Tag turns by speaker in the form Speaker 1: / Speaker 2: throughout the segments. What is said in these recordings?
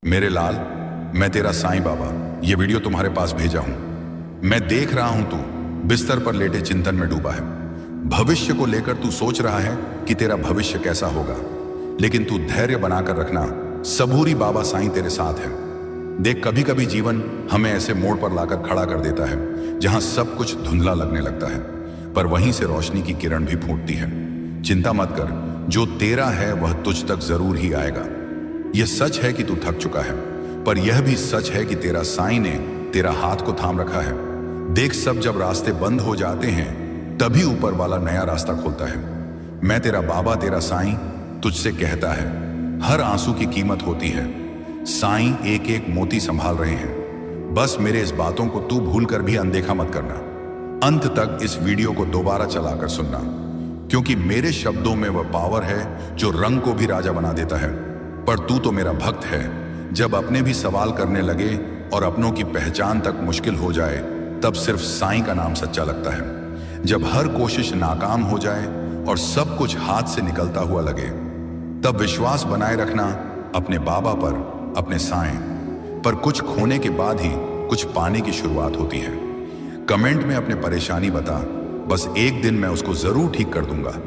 Speaker 1: मेरे लाल, मैं तेरा साईं बाबा ये वीडियो तुम्हारे पास भेजा हूं। मैं देख रहा हूं तू बिस्तर पर लेटे चिंतन में डूबा है। भविष्य को लेकर तू सोच रहा है कि तेरा भविष्य कैसा होगा, लेकिन तू धैर्य बनाकर रखना, सबूरी बाबा साईं तेरे साथ है। देख, कभी कभी जीवन हमें ऐसे मोड़ पर लाकर खड़ा कर देता है जहां सब कुछ धुंधला लगने लगता है, पर वहीं से रोशनी की किरण भी फूटती है। चिंता मत कर, जो तेरा है वह तुझ तक जरूर ही आएगा। यह सच है कि तू थक चुका है, पर यह भी सच है कि तेरा साईं ने तेरा हाथ को थाम रखा है। देख, सब जब रास्ते बंद हो जाते हैं तभी ऊपर वाला नया रास्ता खोलता है। मैं तेरा बाबा, तेरा साईं तुझसे कहता है, हर आंसू की कीमत होती है। साईं एक एक मोती संभाल रहे हैं। बस मेरे इस बातों को तू भूल कर भी अनदेखा मत करना। अंत तक इस वीडियो को दोबारा चलाकर सुनना, क्योंकि मेरे शब्दों में वह पावर है जो रंग को भी राजा बना देता है। पर तू तो मेरा भक्त है। जब अपने भी सवाल करने लगे और अपनों की पहचान तक मुश्किल हो जाए, तब सिर्फ साईं का नाम सच्चा लगता है। जब हर कोशिश नाकाम हो जाए और सब कुछ हाथ से निकलता हुआ लगे, तब विश्वास बनाए रखना अपने बाबा पर, अपने साईं पर। कुछ खोने के बाद ही कुछ पाने की शुरुआत होती है। कमेंट में अपने परेशानी बता, बस एक दिन मैं उसको जरूर ठीक कर दूंगा।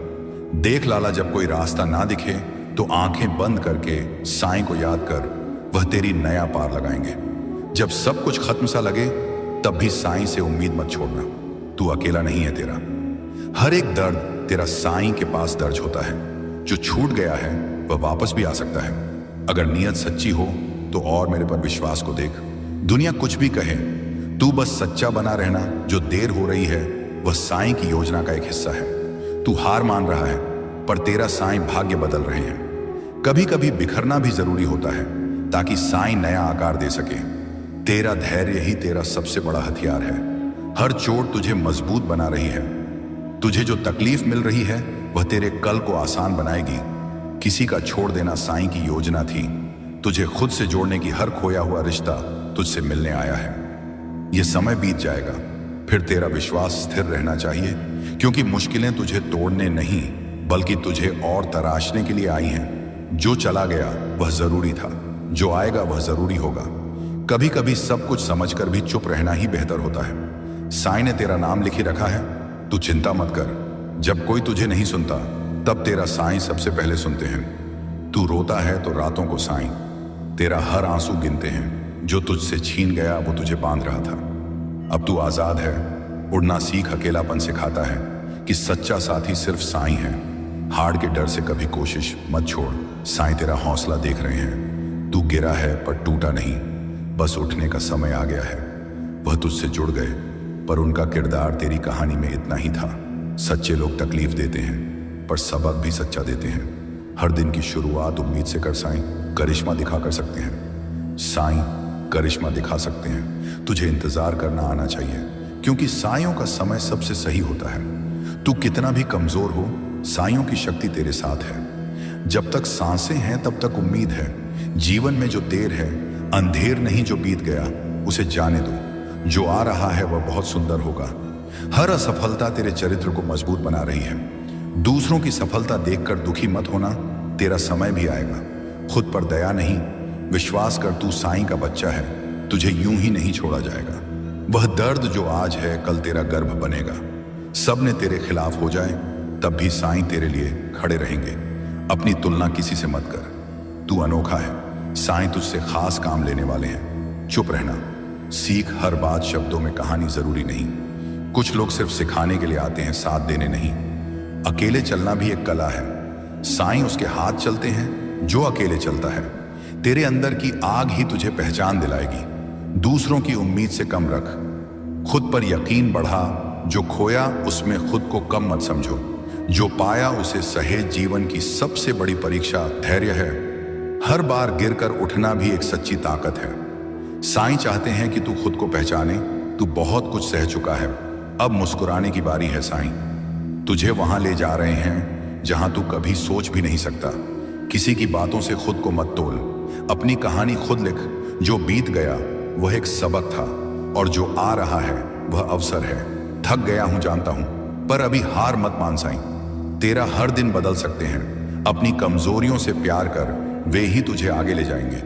Speaker 1: देख लाला, जब कोई रास्ता ना दिखे तो आंखें बंद करके साईं को याद कर, वह तेरी नया पार लगाएंगे। जब सब कुछ खत्म सा लगे, तब भी साईं से उम्मीद मत छोड़ना। तू अकेला नहीं है। तेरा हर एक दर्द तेरा साईं के पास दर्ज होता है। जो छूट गया है वह वापस भी आ सकता है, अगर नीयत सच्ची हो तो। और मेरे पर विश्वास को देख, दुनिया कुछ भी कहे, तू बस सच्चा बना रहना। जो देर हो रही है वह साईं की योजना का एक हिस्सा है। तू हार मान रहा है, पर तेरा साईं भाग्य बदल रहे हैं। कभी कभी बिखरना भी जरूरी होता है, ताकि साईं नया आकार दे सके। तेरा धैर्य ही तेरा सबसे बड़ा हथियार है। हर चोट तुझे मजबूत बना रही है। तुझे जो तकलीफ मिल रही है वह तेरे कल को आसान बनाएगी। किसी का छोड़ देना साईं की योजना थी। तुझे खुद से जोड़ने की हर खोया हुआ रिश्ता तुझसे मिलने आया है। यह समय बीत जाएगा, फिर तेरा विश्वास स्थिर रहना चाहिए, क्योंकि मुश्किलें तुझे तोड़ने नहीं बल्कि तुझे और तराशने के लिए आई हैं। जो चला गया वह जरूरी था, जो आएगा वह जरूरी होगा। कभी कभी सब कुछ समझकर भी चुप रहना ही बेहतर होता है। साईं ने तेरा नाम लिखी रखा है, तू चिंता मत कर। जब कोई तुझे नहीं सुनता, तब तेरा साईं सबसे पहले सुनते हैं। तू रोता है तो रातों को साईं तेरा हर आंसू गिनते हैं। जो तुझसे छीन गया वो तुझे बांध रहा था। अब तू आजाद है। उड़ना सीख, अकेलापन सिखाता है कि सच्चा साथी सिर्फ साईं है। हार के डर से कभी कोशिश मत छोड़, साईं तेरा हौसला देख रहे हैं। तू गिरा है पर टूटा नहीं, बस उठने का समय आ गया है। वह तुझसे जुड़ गए, पर उनका किरदार तेरी कहानी में इतना ही था। सच्चे लोग तकलीफ देते हैं, पर सबक भी सच्चा देते हैं। हर दिन की शुरुआत उम्मीद से कर। साईं करिश्मा दिखा कर सकते हैं। साईं करिश्मा दिखा सकते हैं। तुझे इंतजार करना आना चाहिए, क्योंकि साइयों का समय सबसे सही होता है। तू कितना भी कमजोर हो, साइयों की शक्ति तेरे साथ है। जब तक सांसें हैं तब तक उम्मीद है। जीवन में जो देर है, अंधेर नहीं जो बीत गया, उसे जाने दो। जो आ रहा है वह बहुत सुंदर होगा। हर असफलता तेरे चरित्र को मजबूत बना रही है। दूसरों की सफलता देखकर दुखी मत होना, तेरा समय भी आएगा। खुद पर दया नहीं, विश्वास कर, तू साईं का बच्चा है। तुझे यूं ही नहीं छोड़ा जाएगा। वह दर्द जो आज है कल तेरा गर्भ बनेगा। सब ने तेरे खिलाफ हो जाए तब भी साईं तेरे लिए खड़े रहेंगे। अपनी तुलना किसी से मत कर, तू अनोखा है। साईं तुझसे खास काम लेने वाले हैं। चुप रहना सीख। हर बात शब्दों में कहानी जरूरी नहीं। कुछ लोग सिर्फ सिखाने के लिए आते हैं, साथ देने नहीं। अकेले चलना भी एक कला है। साईं उसके हाथ चलते हैं जो अकेले चलता है। तेरे अंदर की आग ही तुझे पहचान दिलाएगी। दूसरों की उम्मीद से कम रख, खुद पर यकीन बढ़ा। जो खोया उसमें खुद को कम मत समझो। जो पाया उसे सहेज। जीवन की सबसे बड़ी परीक्षा धैर्य है। हर बार गिरकर उठना भी एक सच्ची ताकत है। साईं चाहते हैं कि तू खुद को पहचाने। तू बहुत कुछ सह चुका है, अब मुस्कुराने की बारी है। साईं तुझे वहां ले जा रहे हैं जहां तू कभी सोच भी नहीं सकता। किसी की बातों से खुद को मत तोल। अपनी कहानी खुद लिख। जो बीत गया वह एक सबक था, और जो आ रहा है वह अवसर है। थक गया हूं जानता हूं, पर अभी हार मत मान साईं। तेरा हर दिन बदल सकते हैं। अपनी कमजोरियों से प्यार कर, वे ही तुझे आगे ले जाएंगे।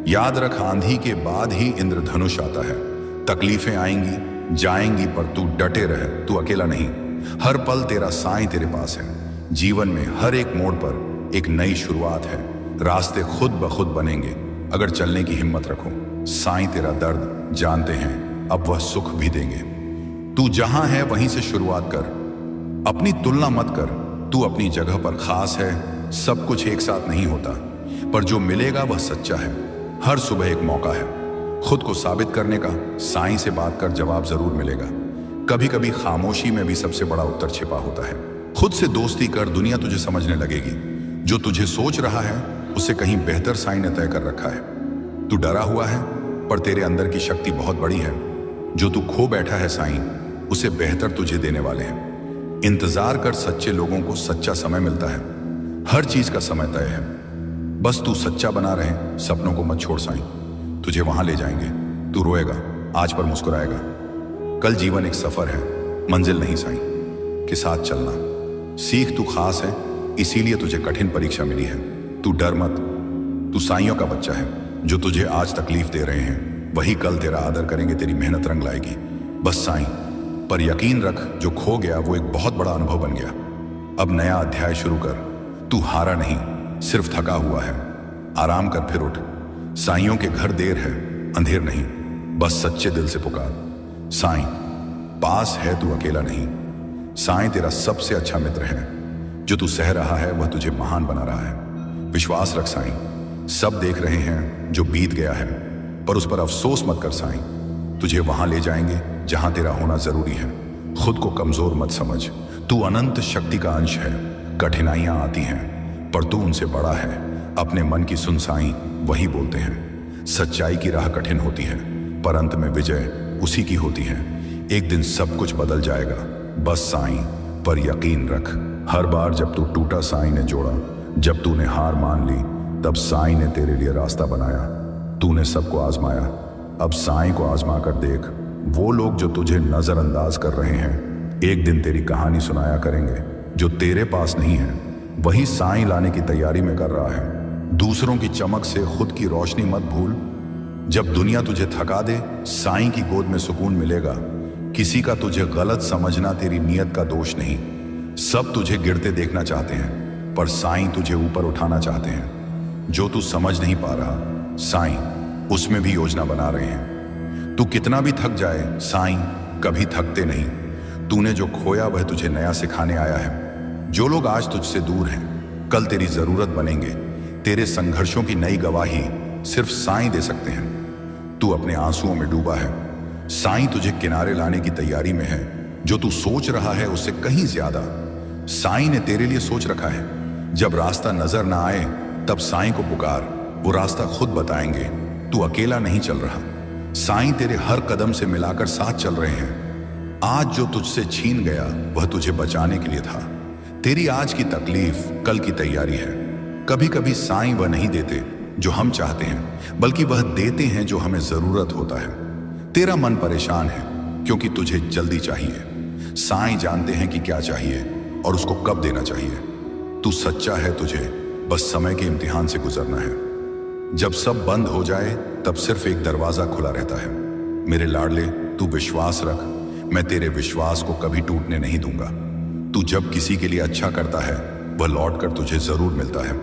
Speaker 1: याद रख, आंधी के बाद ही इंद्रधनुष आता है। तकलीफें आएंगी जाएंगी पर तू डटे रहे, तू अकेला नहीं। हर पल तेरा साईं तेरे पास है। जीवन में हर एक मोड़ पर एक नई शुरुआत है। रास्ते खुद ब खुद बनेंगे अगर चलने की हिम्मत रखो। साईं तेरा दर्द जानते हैं, अब वह सुख भी देंगे। तू जहां है वहीं से शुरुआत कर, अपनी तुलना मत कर। तू अपनी जगह पर खास है। सब कुछ एक साथ नहीं होता, पर जो मिलेगा वह सच्चा है। हर सुबह एक मौका है खुद को साबित करने का। साईं से बात कर, जवाब जरूर मिलेगा। कभी कभी खामोशी में भी सबसे बड़ा उत्तर छिपा होता है। खुद से दोस्ती कर, दुनिया तुझे समझने लगेगी। जो तुझे सोच रहा है उससे कहीं बेहतर साईं ने तय कर रखा है। तू डरा हुआ है पर तेरे अंदर की शक्ति बहुत बड़ी है। जो तू खो बैठा है साईं उसे बेहतर तुझे देने वाले हैं। इंतजार कर, सच्चे लोगों को सच्चा समय मिलता है। हर चीज का समय तय है, बस तू सच्चा बना रहे। सपनों को मत छोड़, साईं तुझे वहां ले जाएंगे। तू रोएगा, आज पर मुस्कुराएगा। कल जीवन एक सफर है, मंजिल नहीं। साईं के साथ चलना सीख। तू खास है इसीलिए तुझे कठिन परीक्षा मिली है। तू डर मत, तू साईयों का बच्चा है। जो तुझे आज तकलीफ दे रहे हैं वही कल तेरा आदर करेंगे, तेरी मेहनत रंग लाएगी। बस साईं पर यकीन रख, जो खो गया वो एक बहुत बड़ा अनुभव बन गया। अब नया अध्याय शुरू कर। तू हारा नहीं, सिर्फ थका हुआ है। आराम कर, फिर उठ। साईयों के घर देर है, अंधेर नहीं। बस सच्चे दिल से पुकार। साईं पास है, तू अकेला नहीं। साईं तेरा सबसे अच्छा मित्र है। जो तू सह रहा है वह तुझे महान बना रहा है। विश्वास रख साईं, सब देख रहे हैं जो बीत गया है, पर उस पर अफसोस मत कर। साईं तुझे वहां ले जाएंगे जहां तेरा होना जरूरी है। खुद को कमजोर मत समझ, तू अनंत शक्ति का अंश है। कठिनाइयां आती हैं पर तू उनसे बड़ा है। अपने मन की सुन साईं, वही बोलते हैं। सच्चाई की राह कठिन होती है पर अंत में विजय उसी की होती है। एक दिन सब कुछ बदल जाएगा, बस साईं पर यकीन रख। हर बार जब तू टूटा साईं ने जोड़ा। जब तूने हार मान ली तब साईं ने तेरे लिए रास्ता बनाया। तूने सबको आजमाया, अब साईं को आजमा कर देख। वो लोग जो तुझे नजरअंदाज कर रहे हैं एक दिन तेरी कहानी सुनाया करेंगे। जो तेरे पास नहीं है वही साईं लाने की तैयारी में कर रहा है। दूसरों की चमक से खुद की रोशनी मत भूल। जब दुनिया तुझे थका दे साईं की गोद में सुकून मिलेगा। किसी का तुझे गलत समझना तेरी नीयत का दोष नहीं। सब तुझे गिरते देखना चाहते हैं पर साईं तुझे ऊपर उठाना चाहते हैं। जो तू समझ नहीं पा रहा साईं उसमें भी योजना बना रहे हैं। तू कितना भी थक जाए साईं कभी थकते नहीं। तूने जो खोया वह तुझे नया सिखाने आया है। जो लोग आज तुझसे दूर हैं कल तेरी जरूरत बनेंगे। तेरे संघर्षों की नई गवाही सिर्फ साईं दे सकते हैं। तू अपने आंसुओं में डूबा है, साईं तुझे किनारे लाने की तैयारी में है। जो तू सोच रहा है उससे कहीं ज्यादा साईं ने तेरे लिए सोच रखा है। जब रास्ता नजर ना आए तब साईं को पुकार, वो रास्ता खुद बताएंगे। तू अकेला नहीं चल रहा, साईं तेरे हर कदम से मिलाकर साथ चल रहे हैं। आज जो तुझसे छीन गया वह तुझे बचाने के लिए था। तेरी आज की तकलीफ कल की तैयारी है। कभी कभी साईं वह नहीं देते जो हम चाहते हैं, बल्कि वह देते हैं जो हमें जरूरत होता है। तेरा मन परेशान है क्योंकि तुझे जल्दी चाहिए। साईं जानते हैं कि क्या चाहिए और उसको कब देना चाहिए। तू सच्चा है, तुझे बस समय के इम्तिहान से गुजरना है। जब सब बंद हो जाए तब सिर्फ एक दरवाजा खुला रहता है। मेरे लाडले तू विश्वास रख, मैं तेरे विश्वास को कभी टूटने नहीं दूंगा। तू जब किसी के लिए अच्छा करता है वह लौट कर तुझे जरूर मिलता है,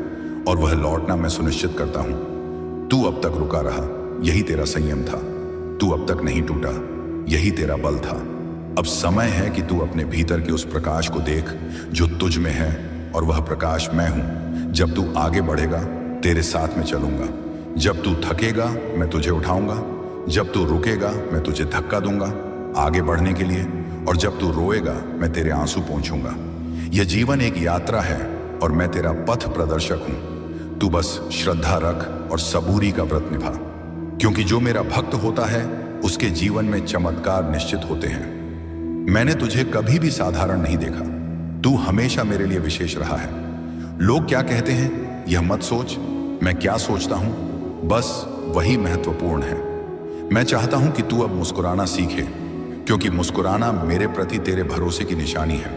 Speaker 1: और वह लौटना मैं सुनिश्चित करता हूं। तू अब तक रुका रहा, यही तेरा संयम था। तू अब तक नहीं टूटा, यही तेरा बल था। अब समय है कि तू अपने भीतर के उस प्रकाश को देख जो तुझ में है, और वह प्रकाश मैं हूं। जब तू आगे बढ़ेगा तेरे साथ में चलूंगा। जब तू थकेगा मैं तुझे उठाऊंगा। जब तू रुकेगा मैं तुझे धक्का दूंगा आगे बढ़ने के लिए, और जब तू रोएगा मैं तेरे आंसू पोंछूंगा। यह जीवन एक यात्रा है और मैं तेरा पथ प्रदर्शक हूं। तू बस श्रद्धा रख और सबूरी का व्रत निभा, क्योंकि जो मेरा भक्त होता है उसके जीवन में चमत्कार निश्चित होते हैं। मैंने तुझे कभी भी साधारण नहीं देखा, तू हमेशा मेरे लिए विशेष रहा है। लोग क्या कहते हैं यह मत सोच, मैं क्या सोचता हूं बस वही महत्वपूर्ण है। मैं चाहता हूं कि तू अब मुस्कुराना सीखे, क्योंकि मुस्कुराना मेरे प्रति तेरे भरोसे की निशानी है।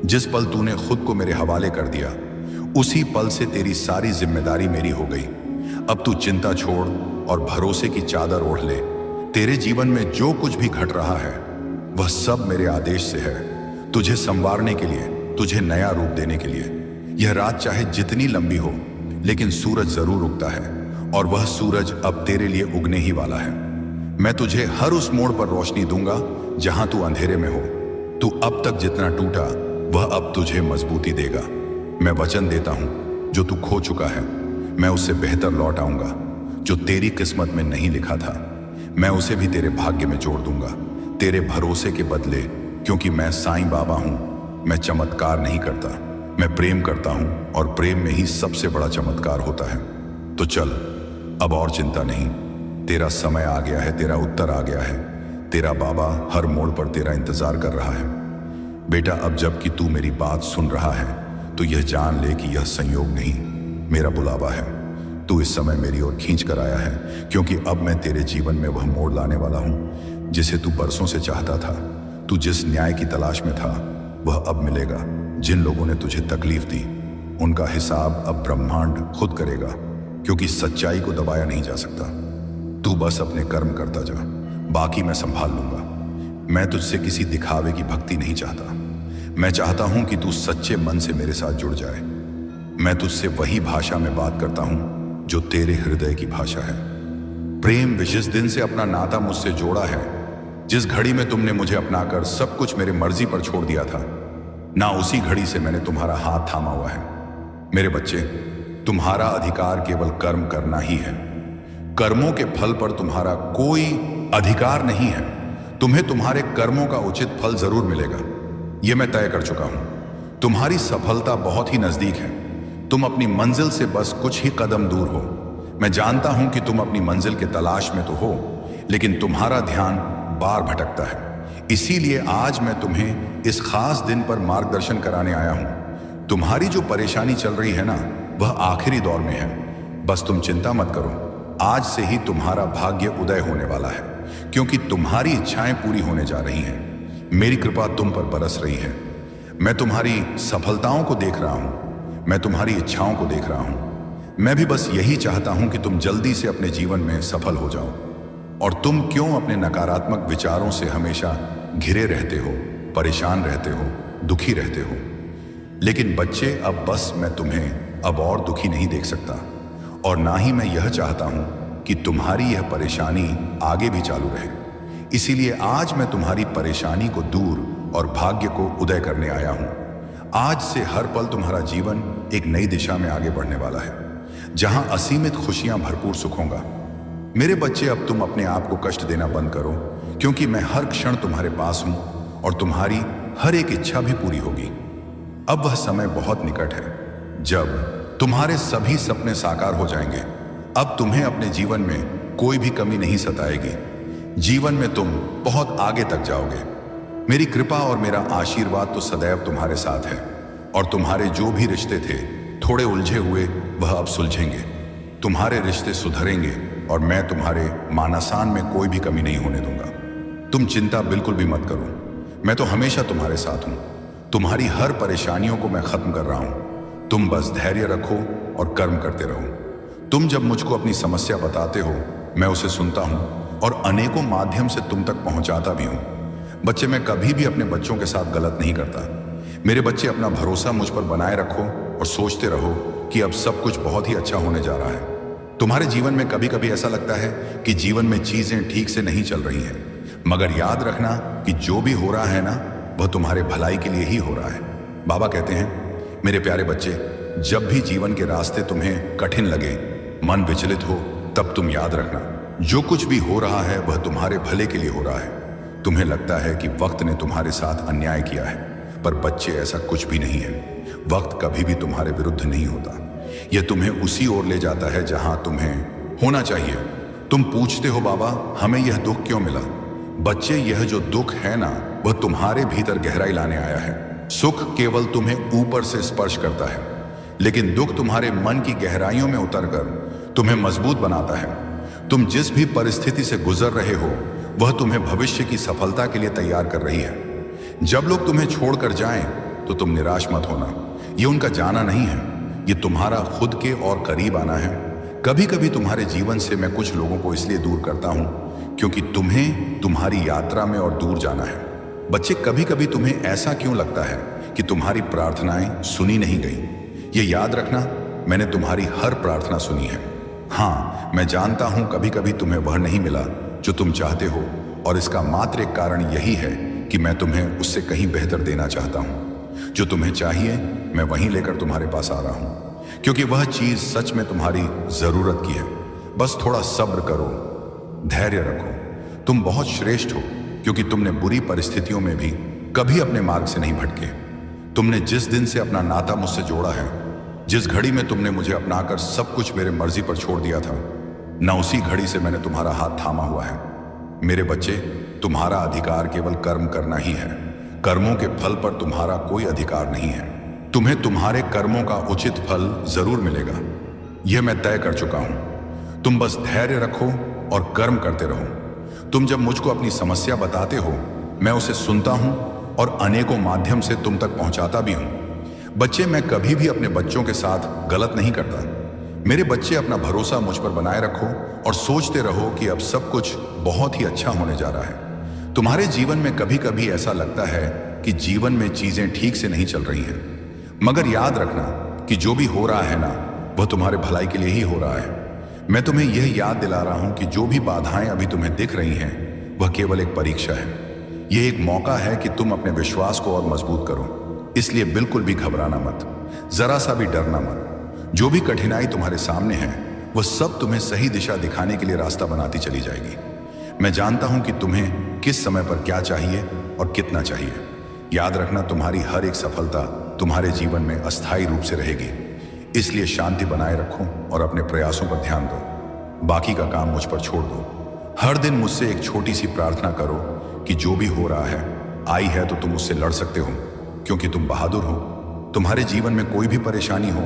Speaker 1: जिस पल तूने खुद को मेरे हवाले कर दिया उसी पल से तेरी सारी जिम्मेदारी मेरी हो गई। अब तू चिंता छोड़ और भरोसे की चादर ओढ़ ले। तेरे जीवन में जो कुछ भी घट रहा है वह सब मेरे आदेश से है, तुझे संवारने के लिए, तुझे नया रूप देने के लिए। यह रात चाहे जितनी लंबी हो, लेकिन सूरज जरूर उगता है, और वह सूरज अब तेरे लिए उगने ही वाला है। मैं तुझे हर उस मोड़ पर रोशनी दूंगा जहां तू अंधेरे में हो। तू अब तक जितना टूटा वह अब तुझे मजबूती देगा। मैं वचन देता हूं, जो तू खो चुका है मैं उससे बेहतर लौट आऊंगा। जो तेरी किस्मत में नहीं लिखा था मैं उसे भी तेरे भाग्य में जोड़ दूंगा, तेरे भरोसे के बदले। क्योंकि मैं साईं बाबा हूं, मैं चमत्कार नहीं करता, मैं प्रेम करता हूं, और प्रेम में ही सबसे बड़ा चमत्कार होता है। तो चल, अब और चिंता नहीं, तेरा समय आ गया है, तेरा उत्तर आ गया है। तेरा बाबा हर मोड़ पर तेरा इंतजार कर रहा है। बेटा, अब जबकि तू मेरी बात सुन रहा है तो यह जान ले कि यह संयोग नहीं, मेरा बुलावा है। तू इस समय मेरी ओर खींच कर आया है, क्योंकि अब मैं तेरे जीवन में वह मोड़ लाने वाला हूं जिसे तू बरसों से चाहता था। तू जिस न्याय की तलाश में था वह अब मिलेगा। जिन लोगों ने तुझे तकलीफ दी उनका हिसाब अब ब्रह्मांड खुद करेगा, क्योंकि सच्चाई को दबाया नहीं जा सकता। तू बस अपने कर्म करता जा, बाकी मैं संभाल लूंगा। मैं तुझसे किसी दिखावे की भक्ति नहीं चाहता। मैं चाहता हूं कि तू सच्चे मन से मेरे साथ जुड़ जाए। मैं तुझसे वही भाषा में बात करता हूं जो तेरे हृदय की भाषा है। प्रेम, जिस दिन से अपना नाता मुझसे जोड़ा है, जिस घड़ी में तुमने मुझे अपनाकर सब कुछ मेरे मर्जी पर छोड़ दिया था, ना उसी घड़ी से मैंने तुम्हारा हाथ थामा हुआ है। मेरे बच्चे, तुम्हारा अधिकार केवल कर्म करना ही है। कर्मों के फल पर तुम्हारा कोई अधिकार नहीं है। तुम्हें तुम्हारे कर्मों का उचित फल जरूर मिलेगा, यह मैं तय कर चुका हूं। तुम्हारी सफलता बहुत ही नजदीक है। तुम अपनी मंजिल से बस कुछ ही कदम दूर हो। मैं जानता हूं कि तुम अपनी मंजिल के तलाश में तो हो, लेकिन तुम्हारा ध्यान बार भटकता है। इसीलिए आज मैं तुम्हें इस खास दिन पर मार्गदर्शन कराने आया हूं। तुम्हारी जो परेशानी चल रही है ना, वह आखिरी दौर में है। बस तुम चिंता मत करो, आज से ही तुम्हारा भाग्य उदय होने वाला है, क्योंकि तुम्हारी इच्छाएं पूरी होने जा रही हैं। मेरी कृपा तुम पर बरस रही है। मैं तुम्हारी सफलताओं को देख रहा हूं, मैं तुम्हारी इच्छाओं को देख रहा हूं। मैं भी बस यही चाहता हूं कि तुम जल्दी से अपने जीवन में सफल हो जाओ। और तुम क्यों अपने नकारात्मक विचारों से हमेशा घिरे रहते हो, परेशान रहते हो, दुखी रहते हो? लेकिन बच्चे, अब बस मैं तुम्हें अब और दुखी नहीं देख सकता, और ना ही मैं यह चाहता हूं कि तुम्हारी यह परेशानी आगे भी चालू रहे। इसीलिए आज मैं तुम्हारी परेशानी को दूर और भाग्य को उदय करने आया हूं। आज से हर पल तुम्हारा जीवन एक नई दिशा में आगे बढ़ने वाला है, जहां असीमित खुशियां भरपूर सुख होगा। मेरे बच्चे, अब तुम अपने आप को कष्ट देना बंद करो, क्योंकि मैं हर क्षण तुम्हारे पास हूं और तुम्हारी हर एक इच्छा भी पूरी होगी। अब वह समय बहुत निकट है जब तुम्हारे सभी सपने साकार हो जाएंगे। अब तुम्हें अपने जीवन में कोई भी कमी नहीं सताएगी। जीवन में तुम बहुत आगे तक जाओगे। मेरी कृपा और मेरा आशीर्वाद तो सदैव तुम्हारे साथ है, और तुम्हारे जो भी रिश्ते थे थोड़े उलझे हुए, वह अब सुलझेंगे। तुम्हारे रिश्ते सुधरेंगे और मैं तुम्हारे मानसान में कोई भी कमी नहीं होने दूंगा। तुम चिंता बिल्कुल भी मत करो, मैं तो हमेशा तुम्हारे साथ हूं। तुम्हारी हर परेशानियों को मैं खत्म कर रहा हूं। तुम बस धैर्य रखो और कर्म करते रहो। तुम जब मुझको अपनी समस्या बताते हो, मैं उसे सुनता हूं और अनेकों माध्यम से तुम तक पहुंचाता भी हूं। बच्चे, मैं कभी भी अपने बच्चों के साथ गलत नहीं करता। मेरे बच्चे, अपना भरोसा मुझ पर बनाए रखो और सोचते रहो कि अब सब कुछ बहुत ही अच्छा होने जा रहा है। तुम्हारे जीवन में कभी कभी ऐसा लगता है कि जीवन में चीजें ठीक से नहीं चल रही हैं, मगर याद रखना कि जो भी हो रहा है ना, वह तुम्हारे भलाई के लिए ही हो रहा है। बाबा कहते हैं, मेरे प्यारे बच्चे, जब भी जीवन के रास्ते तुम्हें कठिन लगे, मन विचलित हो, तब तुम याद रखना, जो कुछ भी हो रहा है वह तुम्हारे भले के लिए हो रहा है। तुम्हें लगता है कि वक्त ने तुम्हारे साथ अन्याय किया है, पर बच्चे, ऐसा कुछ भी नहीं है। वक्त कभी भी तुम्हारे विरुद्ध नहीं होता। यह तुम्हें उसी ओर ले जाता है जहां तुम्हें होना चाहिए। तुम पूछते हो, बाबा हमें यह दुख क्यों मिला? बच्चे, यह जो दुख है ना, वह तुम्हारे भीतर गहराई लाने आया है। सुख केवल तुम्हें ऊपर से स्पर्श करता है, लेकिन दुख तुम्हारे मन की गहराइयों में उतरकर तुम्हें मजबूत बनाता है। तुम जिस भी परिस्थिति से गुजर रहे हो, वह तुम्हें भविष्य की सफलता के लिए तैयार कर रही है। जब लोग तुम्हें छोड़कर जाएं, तो तुम निराश मत होना। ये उनका जाना नहीं है, ये तुम्हारा खुद के और करीब आना है। कभी कभी तुम्हारे जीवन से मैं कुछ लोगों को इसलिए दूर करता हूं क्योंकि तुम्हें तुम्हारी यात्रा में और दूर जाना है। बच्चे, कभी कभी तुम्हें ऐसा क्यों लगता है कि तुम्हारी प्रार्थनाएं सुनी नहीं गई? ये याद रखना, मैंने तुम्हारी हर प्रार्थना सुनी है। हाँ, मैं जानता हूं कभी कभी तुम्हें वह नहीं मिला जो तुम चाहते हो, और इसका मात्र एक कारण यही है कि मैं तुम्हें उससे कहीं बेहतर देना चाहता हूं। जो तुम्हें चाहिए मैं वहीं लेकर तुम्हारे पास आ रहा हूं, क्योंकि वह चीज सच में तुम्हारी जरूरत की है। बस थोड़ा सब्र करो, धैर्य रखो। तुम बहुत श्रेष्ठ हो, क्योंकि तुमने बुरी परिस्थितियों में भी कभी अपने मार्ग से नहीं भटके। तुमने जिस दिन से अपना नाता मुझसे जोड़ा है, जिस घड़ी में तुमने मुझे अपनाकर सब कुछ मेरे मर्जी पर छोड़ दिया था, न उसी घड़ी से मैंने तुम्हारा हाथ थामा हुआ है। मेरे बच्चे, तुम्हारा अधिकार केवल कर्म करना ही है। कर्मों के फल पर तुम्हारा कोई अधिकार नहीं है। तुम्हें तुम्हारे कर्मों का उचित फल जरूर मिलेगा, यह मैं तय कर चुका हूं। तुम बस धैर्य रखो और कर्म करते रहो। तुम जब मुझको अपनी समस्या बताते हो, मैं उसे सुनता हूं और अनेकों माध्यम से तुम तक पहुंचाता भी हूं। बच्चे, मैं कभी भी अपने बच्चों के साथ गलत नहीं करता। मेरे बच्चे, अपना भरोसा मुझ पर बनाए रखो और सोचते रहो कि अब सब कुछ बहुत ही अच्छा होने जा रहा है। तुम्हारे जीवन में कभी कभी ऐसा लगता है कि जीवन में चीजें ठीक से नहीं चल रही हैं, मगर याद रखना कि जो भी हो रहा है ना, वह तुम्हारे भलाई के लिए ही हो रहा है। मैं तुम्हें यह याद दिला रहा हूं कि जो भी बाधाएं अभी तुम्हें दिख रही हैं, वह केवल एक परीक्षा है। यह एक मौका है कि तुम अपने विश्वास को और मजबूत करो। इसलिए बिल्कुल भी घबराना मत, जरा सा भी डरना मत। जो भी कठिनाई तुम्हारे सामने है, वह सब तुम्हें सही दिशा दिखाने के लिए रास्ता बनाती चली जाएगी। मैं जानता हूं कि तुम्हें किस समय पर क्या चाहिए और कितना चाहिए। याद रखना, तुम्हारी हर एक सफलता तुम्हारे जीवन में अस्थायी रूप से रहेगी। इसलिए शांति बनाए रखो और अपने प्रयासों पर ध्यान दो। बाकी का काम मुझ पर छोड़ दो। हर दिन मुझसे एक छोटी सी प्रार्थना करो कि जो भी हो रहा है, आई है तो तुम उससे लड़ सकते हो, क्योंकि तुम बहादुर हो। तुम्हारे जीवन में कोई भी परेशानी हो,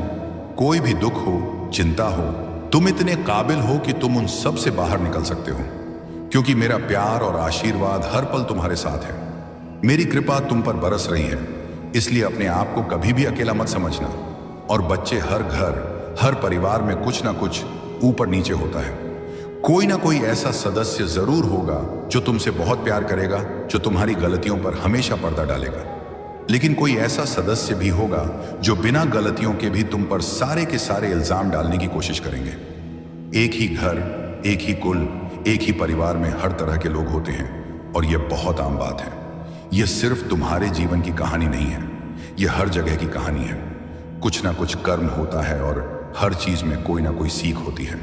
Speaker 1: कोई भी दुख हो, चिंता हो, तुम इतने काबिल हो कि तुम उन सब से बाहर निकल सकते हो, क्योंकि मेरा प्यार और आशीर्वाद हर पल तुम्हारे साथ है। मेरी कृपा तुम पर बरस रही है। इसलिए अपने आप को कभी भी अकेला मत समझना। और बच्चे, हर घर, हर परिवार में कुछ ना कुछ ऊपर नीचे होता है। कोई ना कोई ऐसा सदस्य जरूर होगा जो तुमसे बहुत प्यार करेगा, जो तुम्हारी गलतियों पर हमेशा पर्दा डालेगा। लेकिन कोई ऐसा सदस्य भी होगा जो बिना गलतियों के भी तुम पर सारे के सारे इल्जाम डालने की कोशिश करेंगे। एक ही घर, एक ही कुल, एक ही परिवार में हर तरह के लोग होते हैं, और यह बहुत आम बात है। यह सिर्फ तुम्हारे जीवन की कहानी नहीं है, यह हर जगह की कहानी है। कुछ ना कुछ कर्म होता है और हर चीज में कोई ना कोई सीख होती है।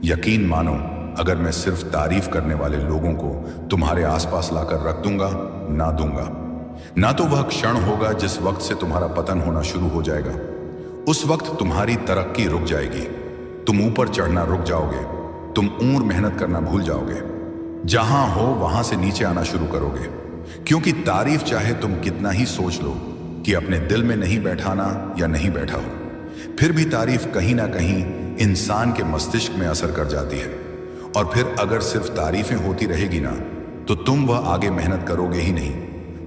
Speaker 1: यकीन मानो, अगर मैं सिर्फ तारीफ करने वाले लोगों को तुम्हारे आसपास लाकर रख दूंगा, ना तो वह क्षण होगा जिस वक्त से तुम्हारा पतन होना शुरू हो जाएगा। उस वक्त तुम्हारी तरक्की रुक जाएगी, तुम ऊपर चढ़ना रुक जाओगे, तुम और मेहनत करना भूल जाओगे। जहां हो वहां से नीचे आना शुरू करोगे, क्योंकि तारीफ चाहे तुम कितना ही सोच लो कि अपने दिल में नहीं बैठाना या नहीं बैठा हो, फिर भी तारीफ कहीं ना कहीं इंसान के मस्तिष्क में असर कर जाती है। और फिर अगर सिर्फ तारीफें होती रहेगी ना, तो तुम वह आगे मेहनत करोगे ही नहीं,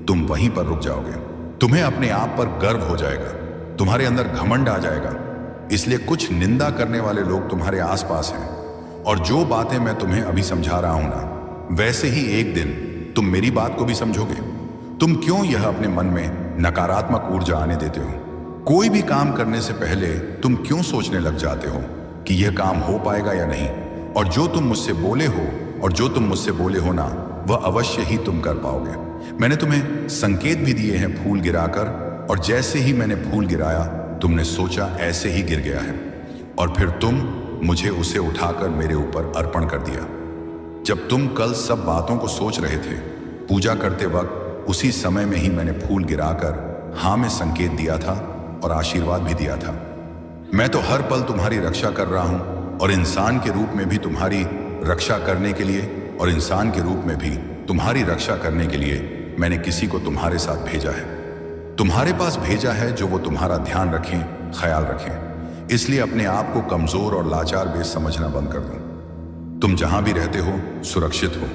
Speaker 1: तुम वहीं पर रुक जाओगे। तुम्हें अपने आप पर गर्व हो जाएगा, तुम्हारे अंदर घमंड आ जाएगा। इसलिए कुछ निंदा करने वाले लोग तुम्हारे आसपास हैं, और जो बातें मैं तुम्हें अभी समझा रहा हूं ना, वैसे ही एक दिन तुम मेरी बात को भी समझोगे। तुम क्यों यह अपने मन में नकारात्मक ऊर्जा आने देते हो? कोई भी काम करने से पहले तुम क्यों सोचने लग जाते हो कि यह काम हो पाएगा या नहीं? और जो तुम मुझसे बोले हो ना, वह अवश्य ही तुम कर पाओगे। मैंने तुम्हें संकेत भी दिए हैं फूल गिराकर, और जैसे ही मैंने फूल गिराया, तुमने सोचा ऐसे ही गिर गया है, और फिर तुम मुझे उसे उठाकर मेरे ऊपर अर्पण कर दिया। जब तुम कल सब बातों को सोच रहे थे, पूजा करते वक्त, उसी समय में ही मैंने फूल गिराकर हाँ में संकेत दिया था और आशीर्वाद भी दिया था। मैं तो हर पल तुम्हारी रक्षा कर रहा हूं, और इंसान के रूप में भी तुम्हारी रक्षा करने के लिए मैंने किसी को तुम्हारे साथ भेजा है, तुम्हारे पास भेजा है, जो वो तुम्हारा ध्यान रखें, ख्याल रखें। इसलिए अपने आप को कमजोर और लाचार बेस समझना बंद कर दो। तुम जहां भी रहते हो, सुरक्षित हो।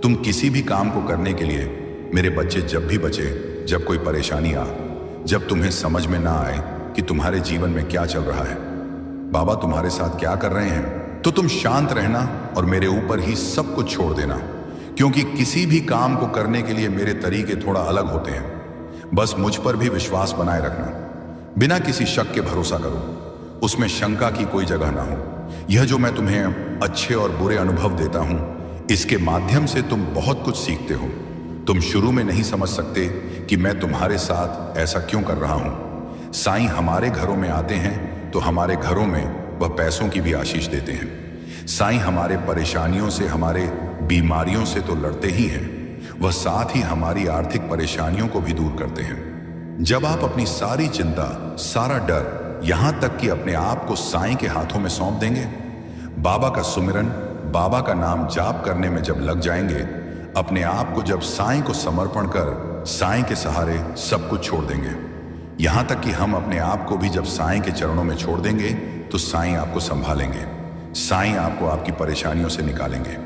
Speaker 1: तुम किसी भी काम को करने के लिए, मेरे बच्चे, जब भी बचे, जब कोई परेशानी आ, जब तुम्हें समझ में ना आए कि तुम्हारे जीवन में क्या चल रहा है, बाबा तुम्हारे साथ क्या कर रहे हैं, तो तुम शांत रहना और मेरे ऊपर ही सब कुछ छोड़ देना, क्योंकि किसी भी काम को करने के लिए मेरे तरीके थोड़ा अलग होते हैं। बस मुझ पर भी विश्वास बनाए रखना, बिना किसी शक के भरोसा करो, उसमें शंका की कोई जगह ना हो। यह जो मैं तुम्हें अच्छे और बुरे अनुभव देता हूं, इसके माध्यम से तुम बहुत कुछ सीखते हो। तुम शुरू में नहीं समझ सकते कि मैं तुम्हारे साथ ऐसा क्यों कर रहा हूं। साईं हमारे घरों में आते हैं तो हमारे घरों में वह पैसों की भी आशीष देते हैं। साईं हमारे परेशानियों से, हमारे बीमारियों से तो लड़ते ही हैं, वह साथ ही हमारी आर्थिक परेशानियों को भी दूर करते हैं। जब आप अपनी सारी चिंता, सारा डर, यहां तक कि अपने आप को साईं के हाथों में सौंप देंगे, बाबा का सुमिरन, बाबा का नाम जाप करने में जब लग जाएंगे, अपने आप को जब साईं को समर्पण कर साईं के सहारे सब कुछ छोड़ देंगे, यहां तक कि हम अपने आप को भी जब साईं के चरणों में छोड़ देंगे तो साईं आपको संभालेंगे। साईं आपको आपकी परेशानियों से निकालेंगे।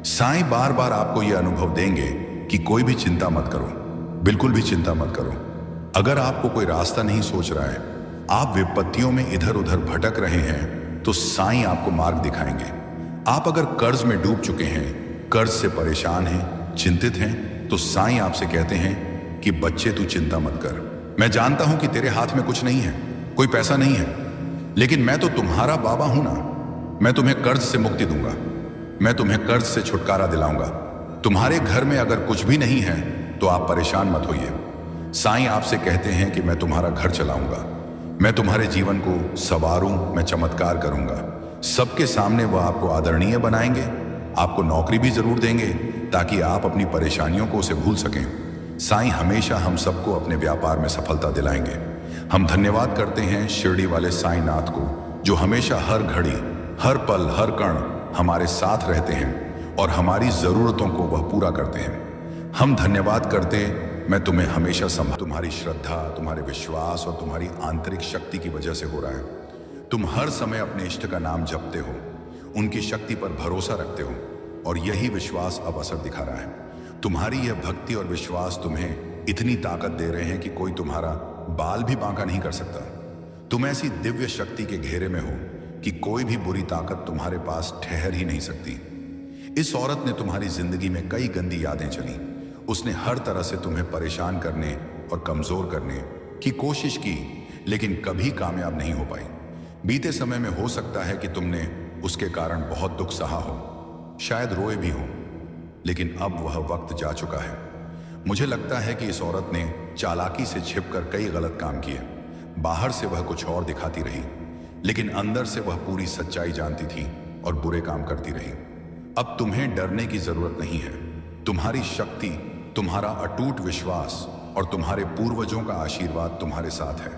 Speaker 1: साईं बार बार आपको यह अनुभव देंगे कि कोई भी चिंता मत करो, बिल्कुल भी चिंता मत करो। अगर आपको कोई रास्ता नहीं सोच रहा है, आप विपत्तियों में इधर उधर भटक रहे हैं, तो साईं आपको मार्ग दिखाएंगे। आप अगर कर्ज में डूब चुके हैं, कर्ज से परेशान हैं, चिंतित हैं, तो साईं आपसे कहते हैं कि बच्चे तू चिंता मत कर। मैं जानता हूं कि तेरे हाथ में कुछ नहीं है, कोई पैसा नहीं है, लेकिन मैं तो तुम्हारा बाबा हूं ना। मैं तुम्हें कर्ज से मुक्ति दूंगा, मैं तुम्हें कर्ज से छुटकारा दिलाऊंगा। तुम्हारे घर में अगर कुछ भी नहीं है तो आप परेशान मत होइए। साईं आपसे कहते हैं कि मैं तुम्हारा घर चलाऊंगा, मैं तुम्हारे जीवन को संवारूं, मैं चमत्कार करूंगा। सबके सामने वह आपको आदरणीय बनाएंगे, आपको नौकरी भी जरूर देंगे ताकि आप अपनी परेशानियों को उसे भूल सकें। साईं हमेशा हम सबको अपने व्यापार में सफलता दिलाएंगे। हम धन्यवाद करते हैं शिरडी वाले साईं नाथ को, जो हमेशा हर घड़ी, हर पल, हर कण हमारे साथ रहते हैं और हमारी जरूरतों को वह पूरा करते हैं। हम धन्यवाद करते, मैं तुम्हें हमेशा संभाल। तुम्हारी श्रद्धा, तुम्हारे विश्वास और तुम्हारी आंतरिक शक्ति की वजह से हो रहा है। तुम हर समय अपने इष्ट का नाम जपते हो, उनकी शक्ति पर भरोसा रखते हो, और यही विश्वास अब असर दिखा रहा है। तुम्हारी यह भक्ति और विश्वास तुम्हें इतनी ताकत दे रहे हैं कि कोई तुम्हारा बाल भी बांका नहीं कर सकता। तुम ऐसी दिव्य शक्ति के घेरे में हो कि कोई भी बुरी ताकत तुम्हारे पास ठहर ही नहीं सकती। इस औरत ने तुम्हारी जिंदगी में कई गंदी यादें चली। उसने हर तरह से तुम्हें परेशान करने और कमजोर करने की कोशिश की, लेकिन कभी कामयाब नहीं हो पाई। बीते समय में हो सकता है कि तुमने उसके कारण बहुत दुख सहा हो, शायद रोए भी हो, लेकिन अब वह वक्त जा चुका है। मुझे लगता है कि इस औरत ने चालाकी से छिपकर कई गलत काम किए। बाहर से वह कुछ और दिखाती रही, लेकिन अंदर से वह पूरी सच्चाई जानती थी और बुरे काम करती रही। अब तुम्हें डरने की जरूरत नहीं है। तुम्हारी शक्ति, तुम्हारा अटूट विश्वास और तुम्हारे पूर्वजों का आशीर्वाद तुम्हारे साथ है।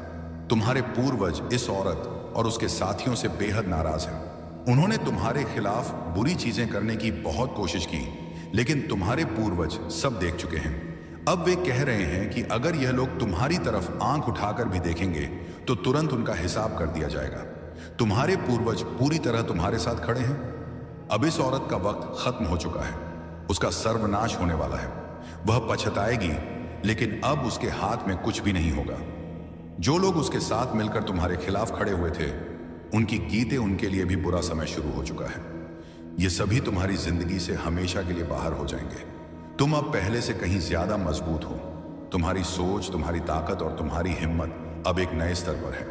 Speaker 1: तुम्हारे पूर्वज इस औरत और उसके साथियों से बेहद नाराज हैं। उन्होंने तुम्हारे खिलाफ बुरी चीजें करने की बहुत कोशिश की, लेकिन तुम्हारे पूर्वज सब देख चुके हैं। अब वे कह रहे हैं कि अगर यह लोग तुम्हारी तरफ आंख उठाकर भी देखेंगे तो तुरंत उनका हिसाब कर दिया जाएगा। तुम्हारे पूर्वज पूरी तरह तुम्हारे साथ खड़े हैं। अब इस औरत का वक्त खत्म हो चुका है, उसका सर्वनाश होने वाला है। वह पछताएगी, लेकिन अब उसके हाथ में कुछ भी नहीं होगा। जो लोग उसके साथ मिलकर तुम्हारे खिलाफ खड़े हुए थे, उनकी गीते उनके लिए भी बुरा समय शुरू हो चुका है। ये सभी तुम्हारी जिंदगी से हमेशा के लिए बाहर हो जाएंगे। तुम अब पहले से कहीं ज्यादा मजबूत हो। तुम्हारी सोच, तुम्हारी ताकत और तुम्हारी हिम्मत अब एक नए स्तर पर है।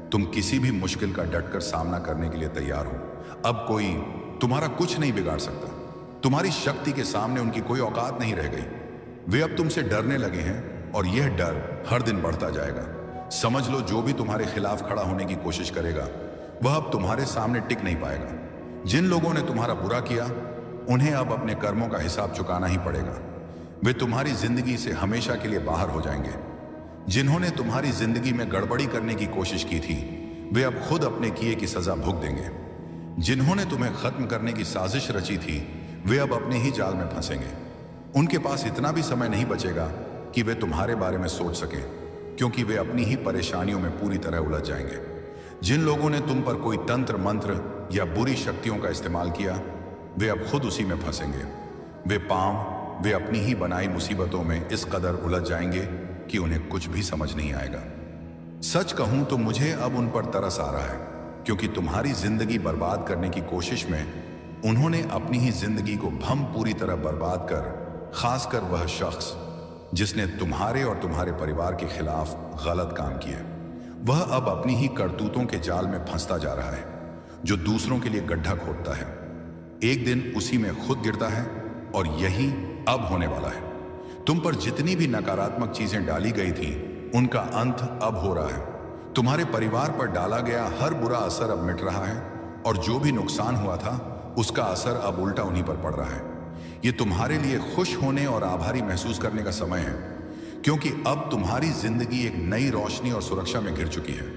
Speaker 1: तुम किसी भी मुश्किल का डटकर सामना करने के लिए तैयार हो। अब कोई तुम्हारा कुछ नहीं बिगाड़ सकता। तुम्हारी शक्ति के सामने उनकी कोई औकात नहीं रह गई। वे अब तुमसे डरने लगे हैं और यह डर हर दिन बढ़ता जाएगा। समझ लो, जो भी तुम्हारे खिलाफ खड़ा होने की कोशिश करेगा, वह अब तुम्हारे सामने टिक नहीं पाएगा। जिन लोगों ने तुम्हारा बुरा किया, उन्हें अब अपने कर्मों का हिसाब चुकाना ही पड़ेगा। वे तुम्हारी जिंदगी से हमेशा के लिए बाहर हो जाएंगे। जिन्होंने तुम्हारी जिंदगी में गड़बड़ी करने की कोशिश की थी, वे अब खुद अपने किए की सजा भुगत देंगे। जिन्होंने तुम्हें खत्म करने की साजिश रची थी, वे अब अपने ही जाल में फंसेंगे। उनके पास इतना भी समय नहीं बचेगा कि वे तुम्हारे बारे में सोच सकें, क्योंकि वे अपनी ही परेशानियों में पूरी तरह उलझ जाएंगे। जिन लोगों ने तुम पर कोई तंत्र मंत्र या बुरी शक्तियों का इस्तेमाल किया, वे अब खुद उसी में फंसेंगे। वे अपनी ही बनाई मुसीबतों में इस कदर उलझ जाएंगे कि उन्हें कुछ भी समझ नहीं आएगा। सच कहूं तो मुझे अब उन पर तरस आ रहा है। क्योंकि तुम्हारी जिंदगी बर्बाद करने की कोशिश में उन्होंने अपनी ही जिंदगी को भम पूरी तरह बर्बाद कर, खासकर वह शख्स जिसने तुम्हारे और तुम्हारे परिवार के खिलाफ गलत काम किए, वह अब अपनी ही करतूतों के जाल में फंसता जा रहा है, जो दूसरों के लिए गड्ढा खोदता है, एक दिन उसी में खुद गिरता है। और यही अब होने वाला है। तुम पर जितनी भी नकारात्मक चीजें डाली गई थी, उनका अंत अब हो रहा है। तुम्हारे परिवार पर डाला गया हर बुरा असर अब मिट रहा है, और जो भी नुकसान हुआ था उसका असर अब उल्टा उन्हीं पर पड़ रहा है। ये तुम्हारे लिए खुश होने और आभारी महसूस करने का समय है, क्योंकि अब तुम्हारी जिंदगी एक नई रोशनी और सुरक्षा में घिर चुकी है।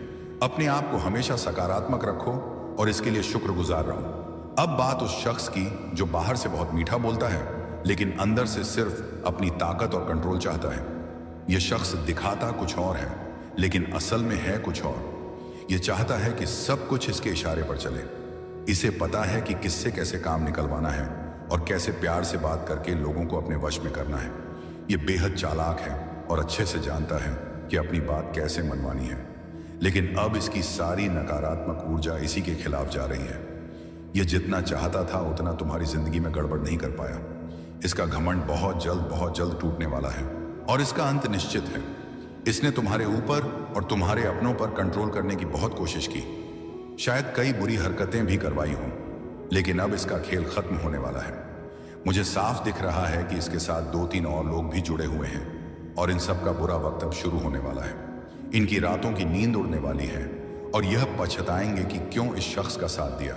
Speaker 1: अपने आप को हमेशा सकारात्मक रखो और इसके लिए शुक्रगुजार रहो। अब बात उस शख्स की जो बाहर से बहुत मीठा बोलता है, लेकिन अंदर से सिर्फ अपनी ताकत और कंट्रोल चाहता है। यह शख्स दिखाता कुछ और है, लेकिन असल में है कुछ और। यह चाहता है कि सब कुछ इसके इशारे पर चले। इसे पता है कि किससे कैसे काम निकलवाना है और कैसे प्यार से बात करके लोगों को अपने वश में करना है। यह बेहद चालाक है और अच्छे से जानता है कि अपनी बात कैसे मनवानी है, लेकिन अब इसकी सारी नकारात्मक ऊर्जा इसी के खिलाफ जा रही है। यह जितना चाहता था उतना तुम्हारी जिंदगी में गड़बड़ नहीं कर पाया। इसका घमंड बहुत जल्द टूटने वाला है और इसका अंत निश्चित है। इसने तुम्हारे ऊपर और तुम्हारे अपनों पर कंट्रोल करने की बहुत कोशिश की, शायद कई बुरी हरकतें भी करवाई हों, लेकिन अब इसका खेल खत्म होने वाला है। मुझे साफ दिख रहा है कि इसके साथ 2-3 और लोग भी जुड़े हुए हैं और इन सब का बुरा वक्त अब शुरू होने वाला है। इनकी रातों की नींद उड़ने वाली है और यह पछताएंगे कि क्यों इस शख्स का साथ दिया।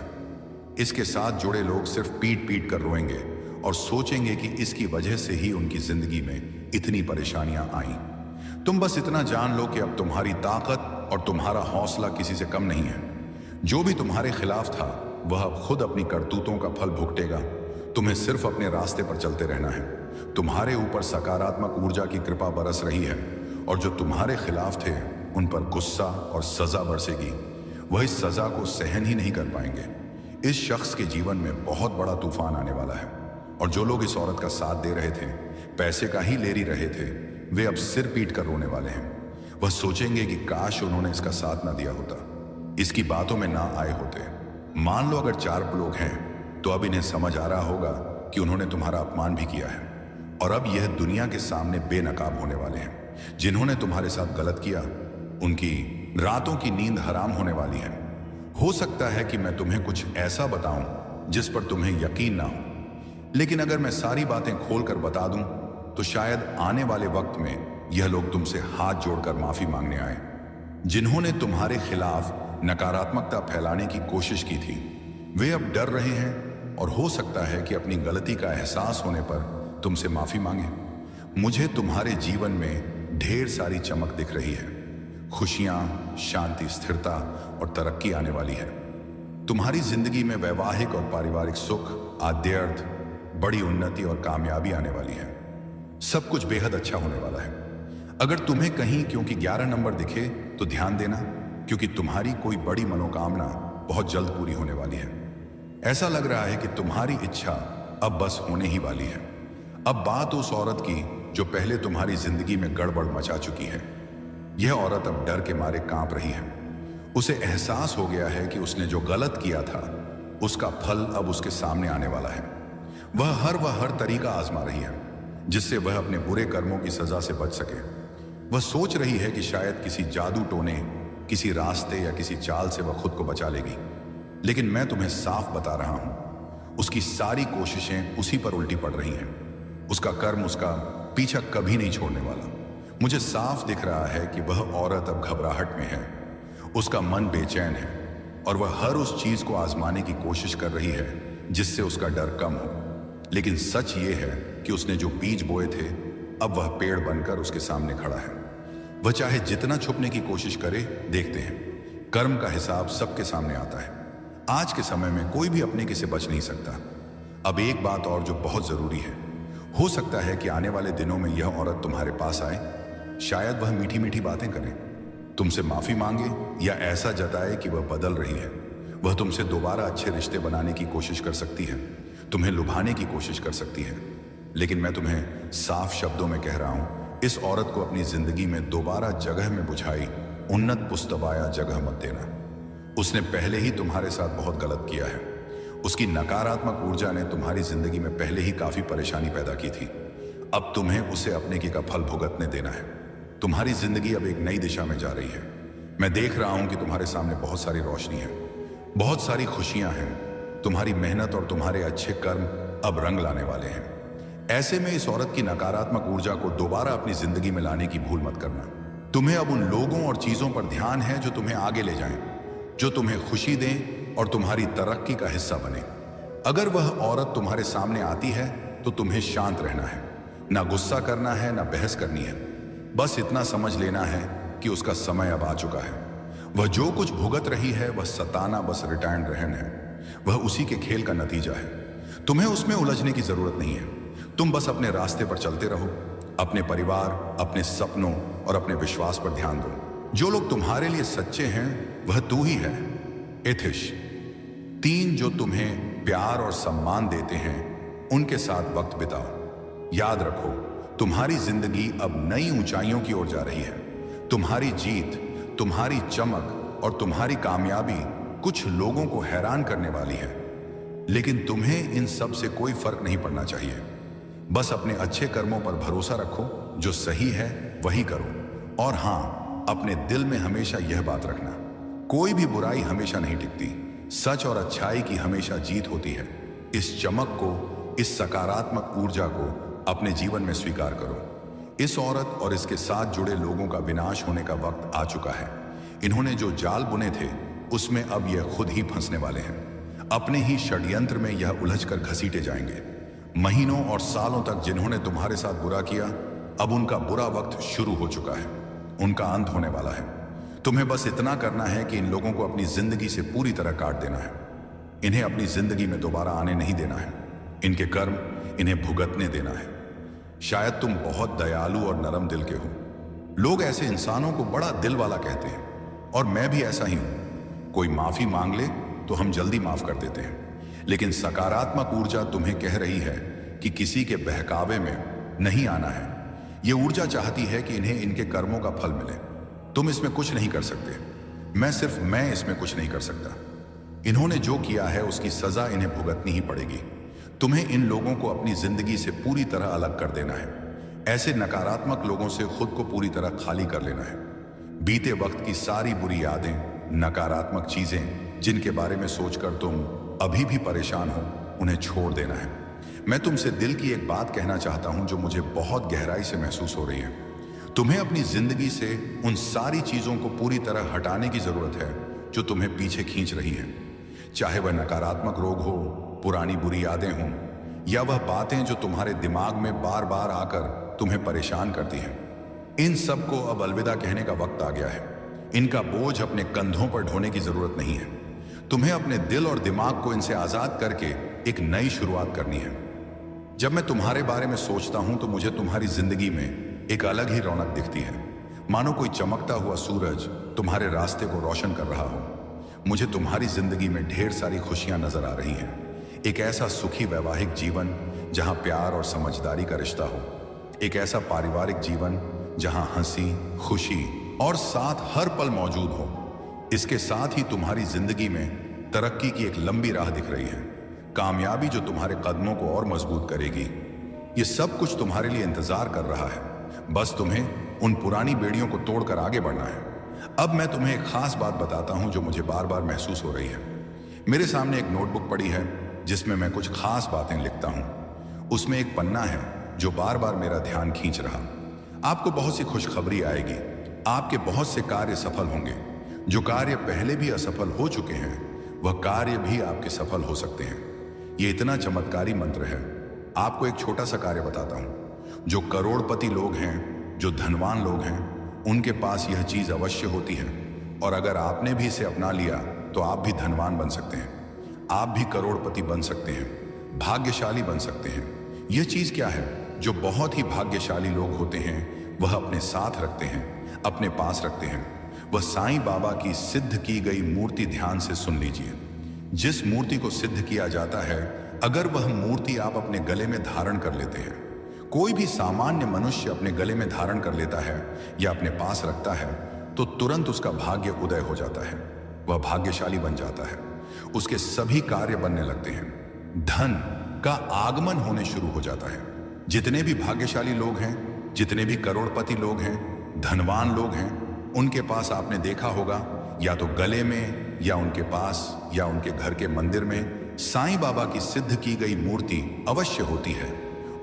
Speaker 1: इसके साथ जुड़े लोग सिर्फ पीट पीट कर रोएंगे और सोचेंगे कि इसकी वजह से ही उनकी जिंदगी में इतनी परेशानियां आईं। तुम बस इतना जान लो कि अब तुम्हारी ताकत और तुम्हारा हौसला किसी से कम नहीं है। जो भी तुम्हारे खिलाफ था वह अब खुद अपनी करतूतों का फल भुगतेगा। तुम्हें सिर्फ अपने रास्ते पर चलते रहना है। तुम्हारे ऊपर सकारात्मक ऊर्जा की कृपा बरस रही है और जो तुम्हारे खिलाफ थे उन पर गुस्सा और सजा बरसेगी। वह इस सजा को सहन ही नहीं कर पाएंगे। इस शख्स के जीवन में बहुत बड़ा तूफान आने वाला है और जो लोग इस औरत का साथ दे रहे थे, पैसे का ही लेरी रहे थे, वे अब सिर पीट कर रोने वाले हैं। वह सोचेंगे कि काश उन्होंने इसका साथ ना दिया होता, इसकी बातों में ना आए होते। मान लो अगर 4 लोग हैं तो अब इन्हें समझ आ रहा होगा कि उन्होंने तुम्हारा अपमान भी किया है और अब यह दुनिया के सामने बेनकाब होने वाले हैं। जिन्होंने तुम्हारे साथ गलत किया उनकी रातों की नींद हराम होने वाली है। हो सकता है कि मैं तुम्हें कुछ ऐसा बताऊं जिस पर तुम्हें यकीन ना हो, लेकिन अगर मैं सारी बातें खोलकर बता दूं तो शायद आने वाले वक्त में यह लोग तुमसे हाथ जोड़कर माफी मांगने आए। जिन्होंने तुम्हारे खिलाफ नकारात्मकता फैलाने की कोशिश की थी, वे अब डर रहे हैं और हो सकता है कि अपनी गलती का एहसास होने पर तुमसे माफी मांगे। मुझे तुम्हारे जीवन में ढेर सारी चमक दिख रही है। खुशियां, शांति, स्थिरता और तरक्की आने वाली है। तुम्हारी जिंदगी में वैवाहिक और पारिवारिक सुख, आध्यात्म, बड़ी उन्नति और कामयाबी आने वाली है। सब कुछ बेहद अच्छा होने वाला है। अगर तुम्हें कहीं क्योंकि 11 नंबर दिखे तो ध्यान देना, क्योंकि तुम्हारी कोई बड़ी मनोकामना बहुत जल्द पूरी होने वाली है। ऐसा लग रहा है कि तुम्हारी इच्छा अब बस होने ही वाली है। अब बात उस औरत की जो पहले तुम्हारी जिंदगी में गड़बड़ मचा चुकी है। यह औरत अब डर के मारे कांप रही है। उसे एहसास हो गया है कि उसने जो गलत किया था उसका फल अब उसके सामने आने वाला है। वह हर तरीका आजमा रही है जिससे वह अपने बुरे कर्मों की सजा से बच सके। वह सोच रही है कि शायद किसी जादू टोने, किसी रास्ते या किसी चाल से वह खुद को बचा लेगी, लेकिन मैं तुम्हें साफ बता रहा हूं, उसकी सारी कोशिशें उसी पर उल्टी पड़ रही हैं। उसका कर्म उसका पीछा कभी नहीं छोड़ने वाला। मुझे साफ दिख रहा है कि वह औरत अब घबराहट में है। उसका मन बेचैन है और वह हर उस चीज को आजमाने की कोशिश कर रही है जिससे उसका डर कम हो। लेकिन सच ये है कि उसने जो बीज बोए थे अब वह पेड़ बनकर उसके सामने खड़ा है। वह चाहे जितना छुपने की कोशिश करे, देखते हैं कर्म का हिसाब सबके सामने आता है। आज के समय में कोई भी अपने किसे बच नहीं सकता। अब एक बात और जो बहुत जरूरी है, हो सकता है कि आने वाले दिनों में यह औरत तुम्हारे पास आए। शायद वह मीठी मीठी बातें करे, तुमसे माफी मांगे या ऐसा जताए कि वह बदल रही है। वह तुमसे दोबारा अच्छे रिश्ते बनाने की कोशिश कर सकती है, तुम्हें लुभाने की कोशिश कर सकती है। लेकिन मैं तुम्हें साफ शब्दों में कह रहा हूं, इस औरत को अपनी जिंदगी में दोबारा जगह में बुझाई उन्नत पुस्तबाया जगह मत देना। उसने पहले ही तुम्हारे साथ बहुत गलत किया है। उसकी नकारात्मक ऊर्जा ने तुम्हारी जिंदगी में पहले ही काफी परेशानी पैदा की थी। अब तुम्हें उसे अपने की का फल भुगतने देना है। तुम्हारी जिंदगी अब एक नई दिशा में जा रही है। मैं देख रहा हूं कि तुम्हारे सामने बहुत सारी रोशनी है, बहुत सारी खुशियां हैं। तुम्हारी मेहनत और तुम्हारे अच्छे कर्म अब रंग लाने वाले हैं। ऐसे में इस औरत की नकारात्मक ऊर्जा को दोबारा अपनी जिंदगी में लाने की भूल मत करना। तुम्हें अब उन लोगों और चीजों पर ध्यान है जो तुम्हें आगे ले जाएं, जो तुम्हें खुशी दें और तुम्हारी तरक्की का हिस्सा बने। अगर वह औरत तुम्हारे सामने आती है तो तुम्हें शांत रहना है, ना गुस्सा करना है, ना बहस करनी है। बस इतना समझ लेना है कि उसका समय अब आ चुका है। वह जो कुछ भुगत रही है वह सताना बस रिटर्न रहन है। वह उसी के खेल का नतीजा है। तुम्हें उसमें उलझने की जरूरत नहीं है। तुम बस अपने रास्ते पर चलते रहो। अपने परिवार, अपने सपनों और अपने विश्वास पर ध्यान दो। जो लोग तुम्हारे लिए सच्चे हैं वह तू ही है। एथिश 3 जो तुम्हें प्यार और सम्मान देते हैं उनके साथ वक्त बिताओ। याद रखो, तुम्हारी जिंदगी अब नई ऊंचाइयों की ओर जा रही है। तुम्हारी जीत, तुम्हारी चमक और तुम्हारी कामयाबी कुछ लोगों को हैरान करने वाली है, लेकिन तुम्हें इन सब से कोई फर्क नहीं पड़ना चाहिए। बस अपने अच्छे कर्मों पर भरोसा रखो। जो सही है वही करो। और हां, अपने दिल में हमेशा यह बात रखना, कोई भी बुराई हमेशा नहीं टिकती। सच और अच्छाई की हमेशा जीत होती है। इस चमक को, इस सकारात्मक ऊर्जा को अपने जीवन में स्वीकार करो। इस औरत और इसके साथ जुड़े लोगों का विनाश होने का वक्त आ चुका है। इन्होंने जो जाल बुने थे उसमें अब यह खुद ही फंसने वाले हैं। अपने ही षड्यंत्र में यह उलझकर घसीटे जाएंगे। महीनों और सालों तक जिन्होंने तुम्हारे साथ बुरा किया, अब उनका बुरा वक्त शुरू हो चुका है। उनका अंत होने वाला है। तुम्हें बस इतना करना है कि इन लोगों को अपनी जिंदगी से पूरी तरह काट देना है। इन्हें अपनी जिंदगी में दोबारा आने नहीं देना है। इनके कर्म इन्हें भुगतने देना है। शायद तुम बहुत दयालु और नरम दिल के हो। लोग ऐसे इंसानों को बड़ा दिल वाला कहते हैं, और मैं भी ऐसा ही हूं। कोई माफी मांग ले तो हम जल्दी माफ कर देते हैं, लेकिन सकारात्मक ऊर्जा तुम्हें कह रही है कि किसी के बहकावे में नहीं आना है। यह ऊर्जा चाहती है कि इन्हें इनके कर्मों का फल मिले। तुम इसमें कुछ नहीं कर सकते। मैं इसमें कुछ नहीं कर सकता। इन्होंने जो किया है उसकी सजा इन्हें भुगतनी ही पड़ेगी। तुम्हें इन लोगों को अपनी जिंदगी से पूरी तरह अलग कर देना है। ऐसे नकारात्मक लोगों से खुद को पूरी तरह खाली कर लेना है। बीते वक्त की सारी बुरी यादें, नकारात्मक चीजें जिनके बारे में सोचकर तुम अभी भी परेशान हो, उन्हें छोड़ देना है। मैं तुमसे दिल की एक बात कहना चाहता हूं जो मुझे बहुत गहराई से महसूस हो रही है। तुम्हें अपनी जिंदगी से उन सारी चीजों को पूरी तरह हटाने की जरूरत है जो तुम्हें पीछे खींच रही हैं। चाहे वह नकारात्मक रोग हो, पुरानी बुरी यादें हों, या वह बातें जो तुम्हारे दिमाग में बार बार आकर तुम्हें परेशान करती हैं। इन सब को अब अलविदा कहने का वक्त आ गया है। इनका बोझ अपने कंधों पर ढोने की जरूरत नहीं है। तुम्हें अपने दिल और दिमाग को इनसे आजाद करके एक नई शुरुआत करनी है। जब मैं तुम्हारे बारे में सोचता हूं तो मुझे तुम्हारी जिंदगी में एक अलग ही रौनक दिखती है, मानो कोई चमकता हुआ सूरज तुम्हारे रास्ते को रोशन कर रहा हो। मुझे तुम्हारी जिंदगी में ढेर सारी खुशियां नजर आ रही हैं। एक ऐसा सुखी वैवाहिक जीवन जहां प्यार और समझदारी का रिश्ता हो। एक ऐसा पारिवारिक जीवन जहां हंसी, खुशी और साथ हर पल मौजूद हो। इसके साथ ही तुम्हारी जिंदगी में तरक्की की एक लंबी राह दिख रही है। कामयाबी जो तुम्हारे कदमों को और मजबूत करेगी। ये सब कुछ तुम्हारे लिए इंतजार कर रहा है। बस तुम्हें उन पुरानी बेड़ियों को तोड़कर आगे बढ़ना है। अब मैं तुम्हें एक खास बात बताता हूं जो मुझे बार बार महसूस हो रही है। मेरे सामने एक नोटबुक पड़ी है जिसमें मैं कुछ खास बातें लिखता हूं। उसमें एक पन्ना है जो बार बार मेरा ध्यान खींच रहा। आपको बहुत सी खुशखबरी आएगी। आपके बहुत से कार्य सफल होंगे। जो कार्य पहले भी असफल हो चुके हैं वह कार्य भी आपके सफल हो सकते हैं। ये इतना चमत्कारी मंत्र है। आपको एक छोटा सा कार्य बताता हूं। जो करोड़पति लोग हैं, जो धनवान लोग हैं, उनके पास यह चीज अवश्य होती है। और अगर आपने भी इसे अपना लिया तो आप भी धनवान बन सकते हैं। आप भी करोड़पति बन सकते हैं, भाग्यशाली बन सकते हैं। यह चीज क्या है? जो बहुत ही भाग्यशाली लोग होते हैं वह अपने साथ रखते हैं, अपने पास रखते हैं। वह साईं बाबा की सिद्ध की गई मूर्ति ध्यान से सुन लीजिए। जिस मूर्ति को सिद्ध किया जाता है, अगर वह मूर्ति आप अपने गले में धारण कर लेते हैं, कोई भी सामान्य मनुष्य अपने गले में धारण कर लेता है या अपने पास रखता है, तो तुरंत उसका भाग्य उदय हो जाता है। वह भाग्यशाली बन जाता है। उसके सभी कार्य बनने लगते हैं। धन का आगमन होने शुरू हो जाता है। जितने भी भाग्यशाली लोग हैं, जितने भी करोड़पति लोग हैं, धनवान लोग हैं, उनके पास आपने देखा होगा या तो गले में या उनके पास या उनके घर के मंदिर में साईं बाबा की सिद्ध की गई मूर्ति अवश्य होती है।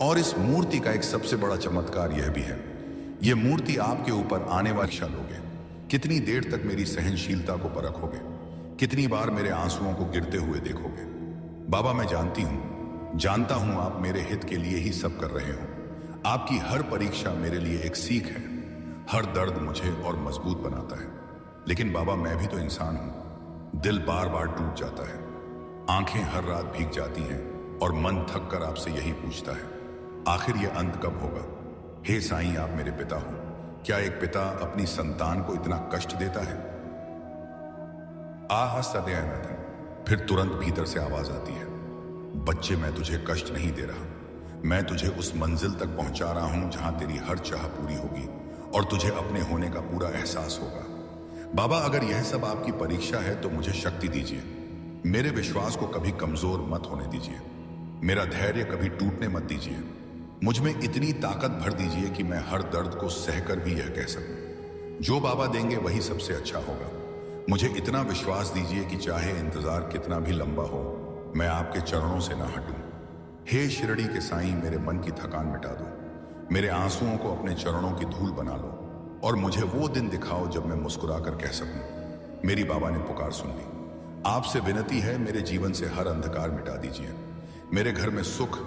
Speaker 1: और इस मूर्ति का एक सबसे बड़ा चमत्कार यह भी है, यह मूर्ति आपके ऊपर आने वाली लोगे। कितनी देर तक मेरी सहनशीलता को परखोगे? कितनी बार मेरे आंसुओं को गिरते हुए देखोगे? बाबा मैं जानता हूं आप मेरे हित के लिए ही सब कर रहे हो। आपकी हर परीक्षा मेरे लिए एक सीख है। हर दर्द मुझे और मजबूत बनाता है। लेकिन बाबा मैं भी तो इंसान हूं। दिल बार बार टूट जाता है, आंखें हर रात भीग जाती हैं और मन थक कर आपसे यही पूछता है, आखिर ये अंत कब होगा? हे साईं आप मेरे पिता हो। क्या एक पिता अपनी संतान को इतना कष्ट देता है? आह सदयानंदन। फिर तुरंत भीतर से आवाज आती है, बच्चे मैं तुझे कष्ट नहीं दे रहा, मैं तुझे उस मंजिल तक पहुंचा रहा हूं जहां तेरी हर चाह पूरी होगी और तुझे अपने होने का पूरा एहसास होगा। बाबा अगर यह सब आपकी परीक्षा है तो मुझे शक्ति दीजिए। मेरे विश्वास को कभी कमजोर मत होने दीजिए। मेरा धैर्य कभी टूटने मत दीजिए। मुझ में इतनी ताकत भर दीजिए कि मैं हर दर्द को सहकर भी यह कह सकूं, जो बाबा देंगे वही सबसे अच्छा होगा। मुझे इतना विश्वास दीजिए कि चाहे इंतजार कितना भी लंबा हो, मैं आपके चरणों से ना हटूं। हे शिरडी के साईं मेरे मन की थकान मिटा दो। मेरे आंसुओं को अपने चरणों की धूल बना लो और मुझे वो दिन दिखाओ जब मैं मुस्कुरा कर कह सकूं, मेरी बाबा ने पुकार सुन ली। आपसे विनती है मेरे जीवन से हर अंधकार मिटा दीजिए। मेरे घर में सुख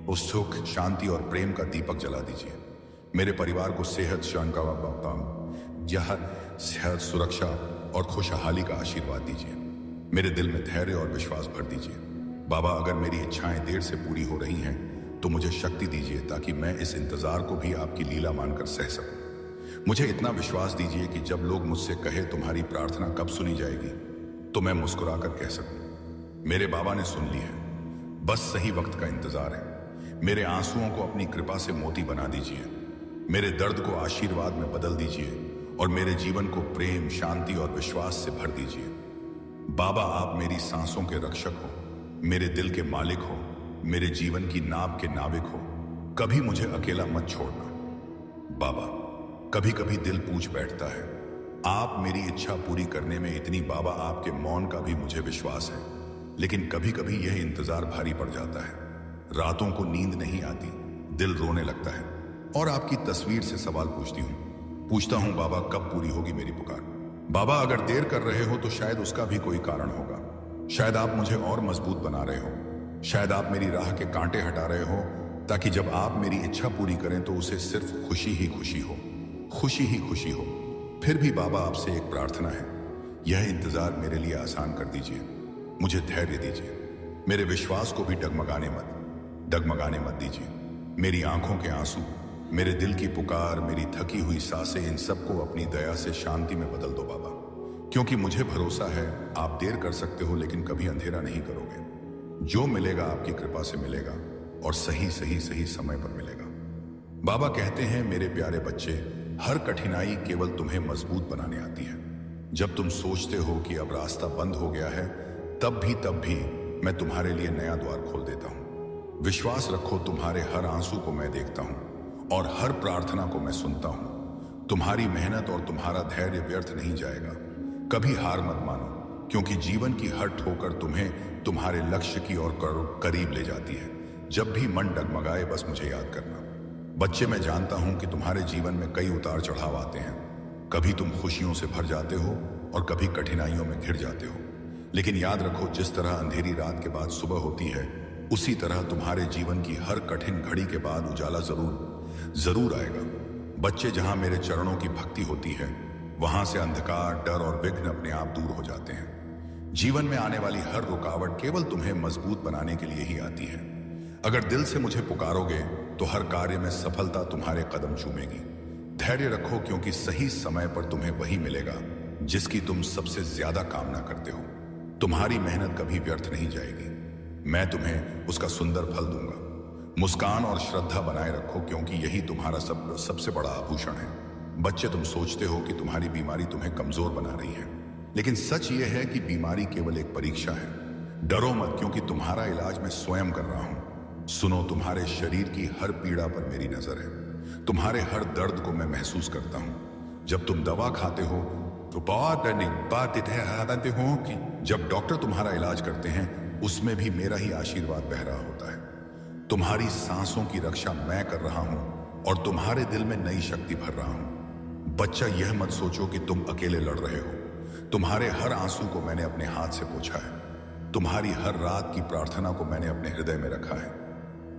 Speaker 1: उस सुख शांति और प्रेम का दीपक जला दीजिए। मेरे परिवार को सेहत सेहत सुरक्षा और खुशहाली का आशीर्वाद दीजिए। मेरे दिल में धैर्य और विश्वास भर दीजिए। बाबा अगर मेरी इच्छाएं देर से पूरी हो रही हैं तो मुझे शक्ति दीजिए ताकि मैं इस इंतजार को भी आपकी लीला मानकर सह सकूं। मुझे इतना विश्वास दीजिए कि जब लोग मुझसे कहे तुम्हारी प्रार्थना कब सुनी जाएगी, तो मैं मुस्कुराकर कह सकूं, मेरे बाबा ने सुन ली है, बस सही वक्त का इंतजार है। मेरे आंसुओं को अपनी कृपा से मोती बना दीजिए। मेरे दर्द को आशीर्वाद में बदल दीजिए और मेरे जीवन को प्रेम शांति और विश्वास से भर दीजिए। बाबा आप मेरी सांसों के रक्षक हो, मेरे दिल के मालिक हो, मेरे जीवन की नाव के नाविक हो। कभी मुझे अकेला मत छोड़ना। बाबा कभी कभी दिल पूछ बैठता है, आप मेरी इच्छा पूरी करने में इतनी बाबा आपके मौन का भी मुझे विश्वास है, लेकिन कभी कभी यह इंतजार भारी पड़ जाता है। रातों को नींद नहीं आती, दिल रोने लगता है और आपकी तस्वीर से सवाल पूछता हूं बाबा कब पूरी होगी मेरी पुकार? बाबा अगर देर कर रहे हो तो शायद उसका भी कोई कारण होगा। शायद आप मुझे और मजबूत बना रहे हो। शायद आप मेरी राह के कांटे हटा रहे हो ताकि जब आप मेरी इच्छा पूरी करें तो उसे सिर्फ खुशी ही खुशी हो, खुशी ही खुशी हो। फिर भी बाबा आपसे एक प्रार्थना है, यह इंतजार मेरे लिए आसान कर दीजिए। मुझे धैर्य दीजिए। मेरे विश्वास को भी डगमगाने मत दीजिए। मेरी आंखों के आंसू, मेरे दिल की पुकार, मेरी थकी हुई सांसें, इन सबको अपनी दया से शांति में बदल दो बाबा। क्योंकि मुझे भरोसा है आप देर कर सकते हो लेकिन कभी अंधेरा नहीं करोगे। जो मिलेगा आपकी कृपा से मिलेगा और सही समय पर मिलेगा। बाबा कहते हैं मेरे प्यारे बच्चे, हर कठिनाई केवल तुम्हें मजबूत बनाने आती है। जब तुम सोचते हो कि अब रास्ता बंद हो गया है, तब भी मैं तुम्हारे लिए नया द्वार खोल देता हूं। विश्वास रखो, तुम्हारे हर आंसू को मैं देखता हूं और हर प्रार्थना को मैं सुनता हूं। तुम्हारी मेहनत और तुम्हारा धैर्य व्यर्थ नहीं जाएगा। कभी हार मत मानो, क्योंकि जीवन की हर ठोकर तुम्हें तुम्हारे लक्ष्य की ओर करीब ले जाती है। जब भी मन डगमगाए बस मुझे याद करना। बच्चे मैं जानता हूं कि तुम्हारे जीवन में कई उतार चढ़ाव आते हैं। कभी तुम खुशियों से भर जाते हो और कभी कठिनाइयों में घिर जाते हो, लेकिन याद रखो जिस तरह अंधेरी रात के बाद सुबह होती है, उसी तरह तुम्हारे जीवन की हर कठिन घड़ी के बाद उजाला जरूर आएगा। बच्चे जहां मेरे चरणों की भक्ति होती है, वहां से अंधकार, डर और विघ्न अपने आप दूर हो जाते हैं। जीवन में आने वाली हर रुकावट केवल तुम्हें मजबूत बनाने के लिए ही आती है। अगर दिल से मुझे पुकारोगे तो हर कार्य में सफलता तुम्हारे कदम चूमेगी। धैर्य रखो, क्योंकि सही समय पर तुम्हें वही मिलेगा जिसकी तुम सबसे ज्यादा कामना करते हो। तुम्हारी मेहनत कभी व्यर्थ नहीं जाएगी। मैं तुम्हें उसका सुंदर फल दूंगा। मुस्कान और श्रद्धा बनाए रखो, क्योंकि यही तुम्हारा सबसे बड़ा आभूषण है। बच्चे, तुम सोचते हो कि तुम्हारी बीमारी तुम्हें कमजोर बना रही है, लेकिन सच यह है कि बीमारी केवल एक परीक्षा है। डरो मत, क्योंकि तुम्हारा इलाज मैं स्वयं कर रहा हूं। सुनो, तुम्हारे शरीर की हर पीड़ा पर मेरी नजर है। तुम्हारे हर दर्द को मैं महसूस करता हूं। जब तुम दवा खाते हो तो बात हो कि जब डॉक्टर तुम्हारा इलाज करते हैं उसमें भी मेरा ही आशीर्वाद बह रहा होता है। तुम्हारी सांसों की रक्षा मैं कर रहा हूं और तुम्हारे दिल में नई शक्ति भर रहा हूं। बच्चा, यह मत सोचो कि तुम अकेले लड़ रहे हो। तुम्हारे हर आंसू को मैंने अपने हाथ से पोंछा है। तुम्हारी हर रात की प्रार्थना को मैंने अपने हृदय में रखा है।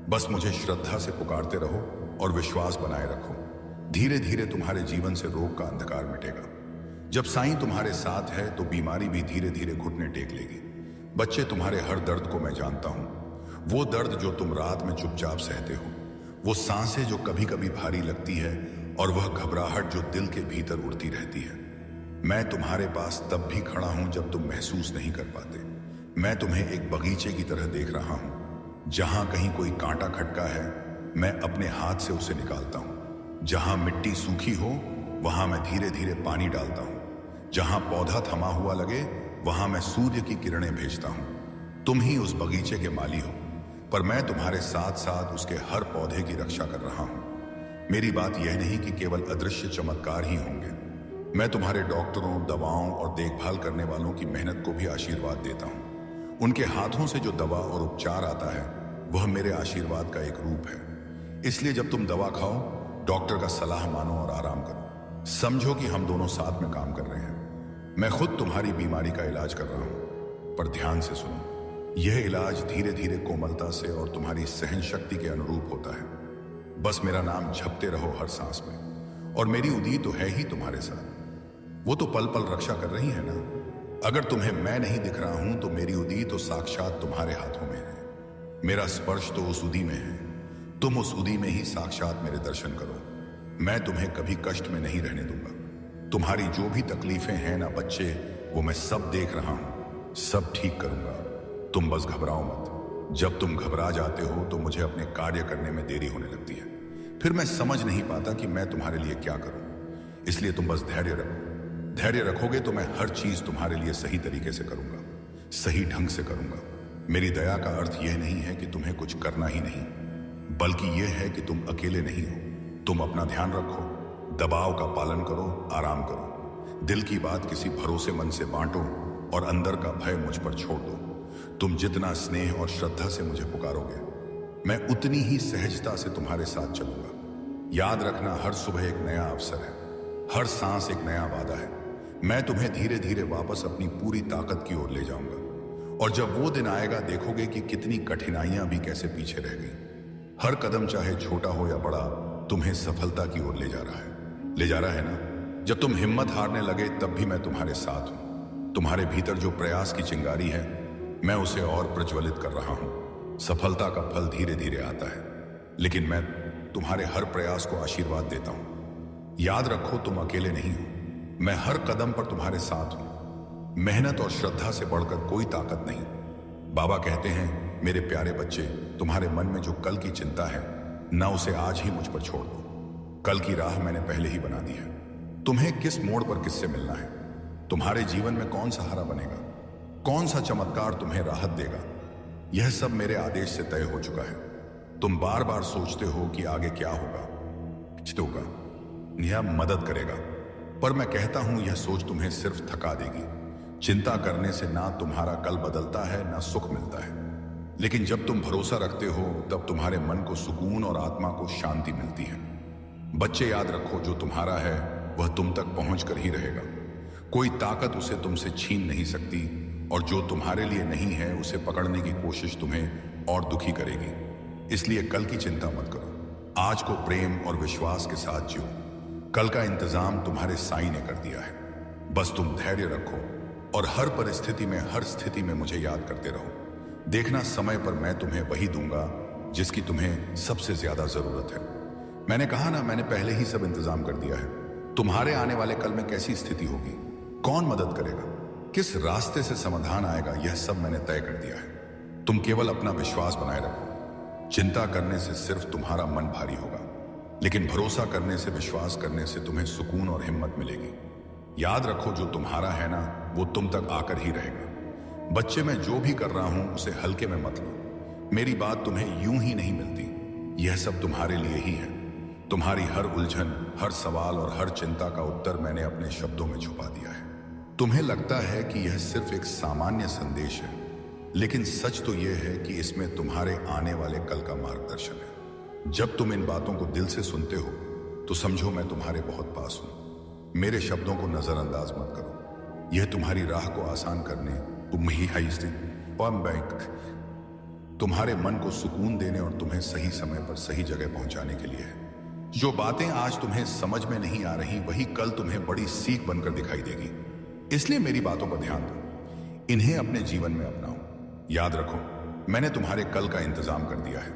Speaker 1: बस मुझे श्रद्धा से पुकारते रहो और विश्वास बनाए रखो। धीरे धीरे तुम्हारे जीवन से रोग का अंधकार मिटेगा। जब साईं तुम्हारे साथ है तो बीमारी भी धीरे धीरे घुटने टेक लेगी। बच्चे, तुम्हारे हर दर्द को मैं जानता हूं। वो दर्द जो तुम रात में चुपचाप सहते हो, वो सांसें जो कभी कभी भारी लगती है, और वह घबराहट जो दिल के भीतर उड़ती रहती है। मैं तुम्हारे पास तब भी खड़ा हूं जब तुम महसूस नहीं कर पाते। मैं तुम्हें एक बगीचे की तरह देख रहा हूं। जहां कहीं कोई कांटा खटका है, मैं अपने हाथ से उसे निकालता हूं। जहां मिट्टी सूखी हो, वहां मैं धीरे धीरे पानी डालता हूं। जहां पौधा थमा हुआ लगे, वहां मैं सूर्य की किरणें भेजता हूं। तुम ही उस बगीचे के माली हो, पर मैं तुम्हारे साथ साथ उसके हर पौधे की रक्षा कर रहा हूं। मेरी बात यह नहीं कि केवल अदृश्य चमत्कार ही होंगे। मैं तुम्हारे डॉक्टरों, दवाओं और देखभाल करने वालों की मेहनत को भी आशीर्वाद देता हूं। उनके हाथों से जो दवा और उपचार आता है, वह मेरे आशीर्वाद का एक रूप है। इसलिए जब तुम दवा खाओ, डॉक्टर का सलाह मानो और आराम करो। समझो कि हम दोनों साथ में काम कर रहे हैं। मैं खुद तुम्हारी बीमारी का इलाज कर रहा हूं, पर ध्यान से सुनो। यह इलाज धीरे धीरे कोमलता से और तुम्हारी सहन शक्ति के अनुरूप होता है। बस मेरा नाम जपते रहो हर सांस में, और मेरी उदी तो है ही तुम्हारे साथ। वो तो पल पल रक्षा कर रही है ना। अगर तुम्हें मैं नहीं दिख रहा हूं तो मेरी उदी तो साक्षात तुम्हारे हाथों में है। मेरा स्पर्श तो उस उदी में है। तुम उस उदी में ही साक्षात मेरे दर्शन करो। मैं तुम्हें कभी कष्ट में नहीं रहने दूंगा। तुम्हारी जो भी तकलीफें हैं ना बच्चे, वो मैं सब देख रहा हूं, सब ठीक करूंगा। तुम बस घबराओ मत। जब तुम घबरा जाते हो तो मुझे अपने कार्य करने में देरी होने लगती है। फिर मैं समझ नहीं पाता कि मैं तुम्हारे लिए क्या करूं। इसलिए तुम बस धैर्य रखो। धैर्य रखोगे तो मैं हर चीज तुम्हारे लिए सही तरीके से करूंगा, सही ढंग से करूंगा। मेरी दया का अर्थ यह नहीं है कि तुम्हें कुछ करना ही नहीं, बल्कि यह है कि तुम अकेले नहीं हो। तुम अपना ध्यान रखो, दबाव का पालन करो, आराम करो। दिल की बात किसी भरोसेमंद से बांटो और अंदर का भय मुझ पर छोड़ दो। तुम जितना स्नेह और श्रद्धा से मुझे पुकारोगे, मैं उतनी ही सहजता से तुम्हारे साथ चलूंगा। याद रखना, हर सुबह एक नया अवसर है, हर सांस एक नया वादा है। मैं तुम्हें धीरे धीरे वापस अपनी पूरी ताकत की ओर ले जाऊंगा, और जब वो दिन आएगा देखोगे कि कितनी कठिनाइयां भी कैसे पीछे रह गई। हर कदम चाहे छोटा हो या बड़ा, तुम्हें सफलता की ओर ले जा रहा है ना। जब तुम हिम्मत हारने लगे तब भी मैं तुम्हारे साथ हूं। तुम्हारे भीतर जो प्रयास की चिंगारी है, मैं उसे और प्रज्वलित कर रहा हूं। सफलता का फल धीरे धीरे आता है, लेकिन मैं तुम्हारे हर प्रयास को आशीर्वाद देता हूं। याद रखो, तुम अकेले नहीं हो। मैं हर कदम पर तुम्हारे साथ हूं। मेहनत और श्रद्धा से बढ़कर कोई ताकत नहीं। बाबा कहते हैं, मेरे प्यारे बच्चे, तुम्हारे मन में जो कल की चिंता है ना, उसे आज ही मुझ पर छोड़ दो। कल की राह मैंने पहले ही बना दी है। तुम्हें किस मोड़ पर किससे मिलना है, तुम्हारे जीवन में कौन सहारा बनेगा, कौन सा चमत्कार तुम्हें राहत देगा, यह सब मेरे आदेश से तय हो चुका है। तुम बार बार सोचते हो कि आगे क्या होगा, यह मदद करेगा, पर मैं कहता हूं यह सोच तुम्हें सिर्फ थका देगी। चिंता करने से ना तुम्हारा कल बदलता है ना सुख मिलता है। लेकिन जब तुम भरोसा रखते हो तब तुम्हारे मन को सुकून और आत्मा को शांति मिलती है। बच्चे, याद रखो, जो तुम्हारा है वह तुम तक पहुंच कर ही रहेगा। कोई ताकत उसे तुमसे छीन नहीं सकती, और जो तुम्हारे लिए नहीं है उसे पकड़ने की कोशिश तुम्हें और दुखी करेगी। इसलिए कल की चिंता मत करो। आज को प्रेम और विश्वास के साथ जियो। कल का इंतजाम तुम्हारे साईं ने कर दिया है। बस तुम धैर्य रखो और हर परिस्थिति में, हर स्थिति में मुझे याद करते रहो। देखना, समय पर मैं तुम्हें वही दूंगा जिसकी तुम्हें सबसे ज्यादा जरूरत है। मैंने कहा ना, मैंने पहले ही सब इंतजाम कर दिया है। तुम्हारे आने वाले कल में कैसी स्थिति होगी, कौन मदद करेगा, किस रास्ते से समाधान आएगा, यह सब मैंने तय कर दिया है। तुम केवल अपना विश्वास बनाए रखो। चिंता करने से सिर्फ तुम्हारा मन भारी होगा। लेकिन भरोसा करने से, विश्वास करने से तुम्हें सुकून और हिम्मत मिलेगी। याद रखो, जो तुम्हारा है ना, वो तुम तक आकर ही रहेगा। बच्चे, मैं जो भी कर रहा हूं उसे हल्के में मत लो। मेरी बात तुम्हें यूं ही नहीं मिलती। यह सब तुम्हारे लिए ही है। तुम्हारी हर उलझन, हर सवाल और हर चिंता का उत्तर मैंने अपने शब्दों में छुपा दिया है। तुम्हें लगता है कि यह सिर्फ एक सामान्य संदेश है, लेकिन सच तो यह है कि इसमें तुम्हारे आने वाले कल का मार्गदर्शन है। जब तुम इन बातों को दिल से सुनते हो तो समझो मैं तुम्हारे बहुत पास हूं। मेरे शब्दों को नजरअंदाज मत करो। यह तुम्हारी राह को आसान करने, तुम्हारे मन को सुकून देने और तुम्हें सही समय पर सही जगह पहुंचाने के लिए है। जो बातें आज तुम्हें समझ में नहीं आ रही, वही कल तुम्हें बड़ी सीख बनकर दिखाई देगी। इसलिए मेरी बातों पर ध्यान दो, इन्हें अपने जीवन में अपनाओ। याद रखो, मैंने तुम्हारे कल का इंतजाम कर दिया है।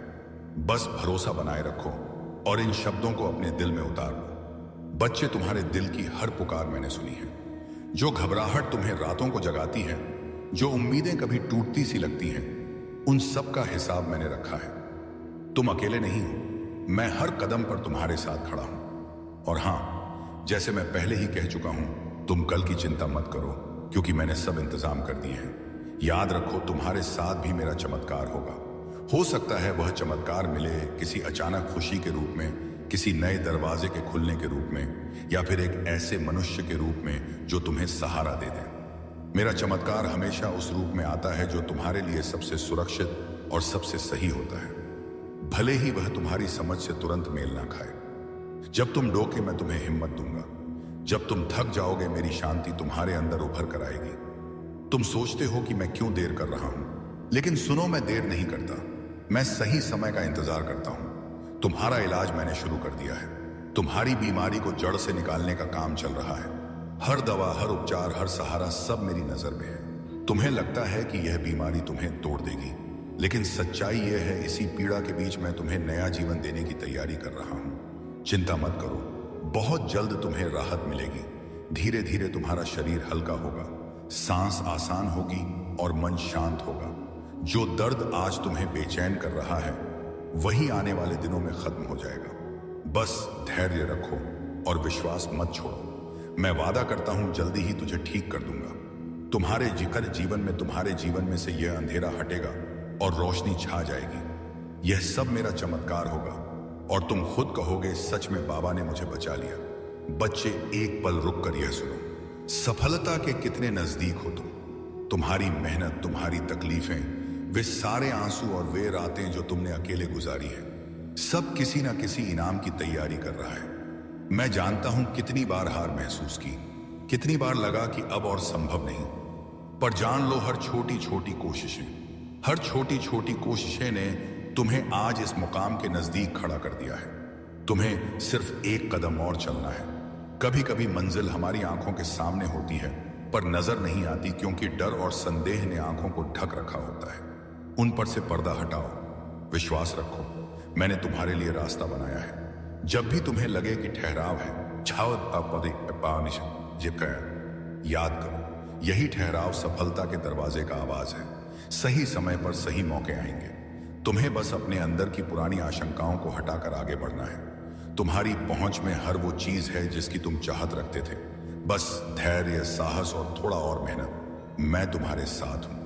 Speaker 1: बस भरोसा बनाए रखो और इन शब्दों को अपने दिल में उतार लो। बच्चे, तुम्हारे दिल की हर पुकार मैंने सुनी है। जो घबराहट तुम्हें रातों को जगाती है, जो उम्मीदें कभी टूटती सी लगती हैं, उन सब का हिसाब मैंने रखा है। तुम अकेले नहीं हो। मैं हर कदम पर तुम्हारे साथ खड़ा हूं। और हां, जैसे मैं पहले ही कह चुका हूं, तुम कल की चिंता मत करो, क्योंकि मैंने सब इंतजाम कर दिए हैं। याद रखो, तुम्हारे साथ भी मेरा चमत्कार होगा। हो सकता है वह चमत्कार मिले किसी अचानक खुशी के रूप में, किसी नए दरवाजे के खुलने के रूप में, या फिर एक ऐसे मनुष्य के रूप में जो तुम्हें सहारा दे दे। मेरा चमत्कार हमेशा उस रूप में आता है जो तुम्हारे लिए सबसे सुरक्षित और सबसे सही होता है, भले ही वह तुम्हारी समझ से तुरंत मेल ना खाए। जब तुम डोके, मैं तुम्हें हिम्मत दूंगा। जब तुम थक जाओगे, मेरी शांति तुम्हारे अंदर उभर कर आएगी। तुम सोचते हो कि मैं क्यों देर कर रहा हूं, लेकिन सुनो, मैं देर नहीं करता। मैं सही समय का इंतजार करता हूं। तुम्हारा इलाज मैंने शुरू कर दिया है। तुम्हारी बीमारी को जड़ से निकालने का काम चल रहा है। हर दवा, हर उपचार, हर सहारा, सब मेरी नजर में है। तुम्हें लगता है कि यह बीमारी तुम्हें तोड़ देगी, लेकिन सच्चाई यह है, इसी पीड़ा के बीच मैं तुम्हें नया जीवन देने की तैयारी कर रहा हूं। चिंता मत करो, बहुत जल्द तुम्हें राहत मिलेगी। धीरे धीरे तुम्हारा शरीर हल्का होगा, सांस आसान होगी और मन शांत होगा। जो दर्द आज तुम्हें बेचैन कर रहा है, वही आने वाले दिनों में खत्म हो जाएगा। बस धैर्य रखो और विश्वास मत छोड़ो। मैं वादा करता हूं, जल्दी ही तुझे ठीक कर दूंगा। तुम्हारे जिक्र जीवन में, तुम्हारे जीवन में से यह अंधेरा हटेगा और रोशनी छा जाएगी। यह सब मेरा चमत्कार होगा और तुम खुद कहोगे, सच में बाबा ने मुझे बचा लिया। बच्चे, एक पल रुक कर यह सुनो, सफलता के कितने नजदीक हो तुम। तुम्हारी मेहनत, तुम्हारी तकलीफें, वे सारे आंसू और वे रातें जो तुमने अकेले गुजारी है, सब किसी ना किसी इनाम की तैयारी कर रहा है। मैं जानता हूं कितनी बार हार महसूस की, कितनी बार लगा कि अब और संभव नहीं, पर जान लो, हर छोटी छोटी कोशिशें ने तुम्हें आज इस मुकाम के नजदीक खड़ा कर दिया है। तुम्हें सिर्फ एक कदम और चलना है। कभी कभी मंजिल हमारी आंखों के सामने होती है, पर नजर नहीं आती, क्योंकि डर और संदेह ने आंखों को ढक रखा होता है। उन पर से पर्दा हटाओ, विश्वास रखो, मैंने तुम्हारे लिए रास्ता बनाया है। जब भी तुम्हें लगे कि ठहराव है, याद करो, यही ठहराव सफलता के दरवाजे का आवाज है। सही समय पर सही मौके आएंगे। तुम्हें बस अपने अंदर की पुरानी आशंकाओं को हटाकर आगे बढ़ना है। तुम्हारी पहुंच में हर वो चीज है जिसकी तुम चाहत रखते थे। बस धैर्य, साहस और थोड़ा और मेहनत। मैं तुम्हारे साथ हूं।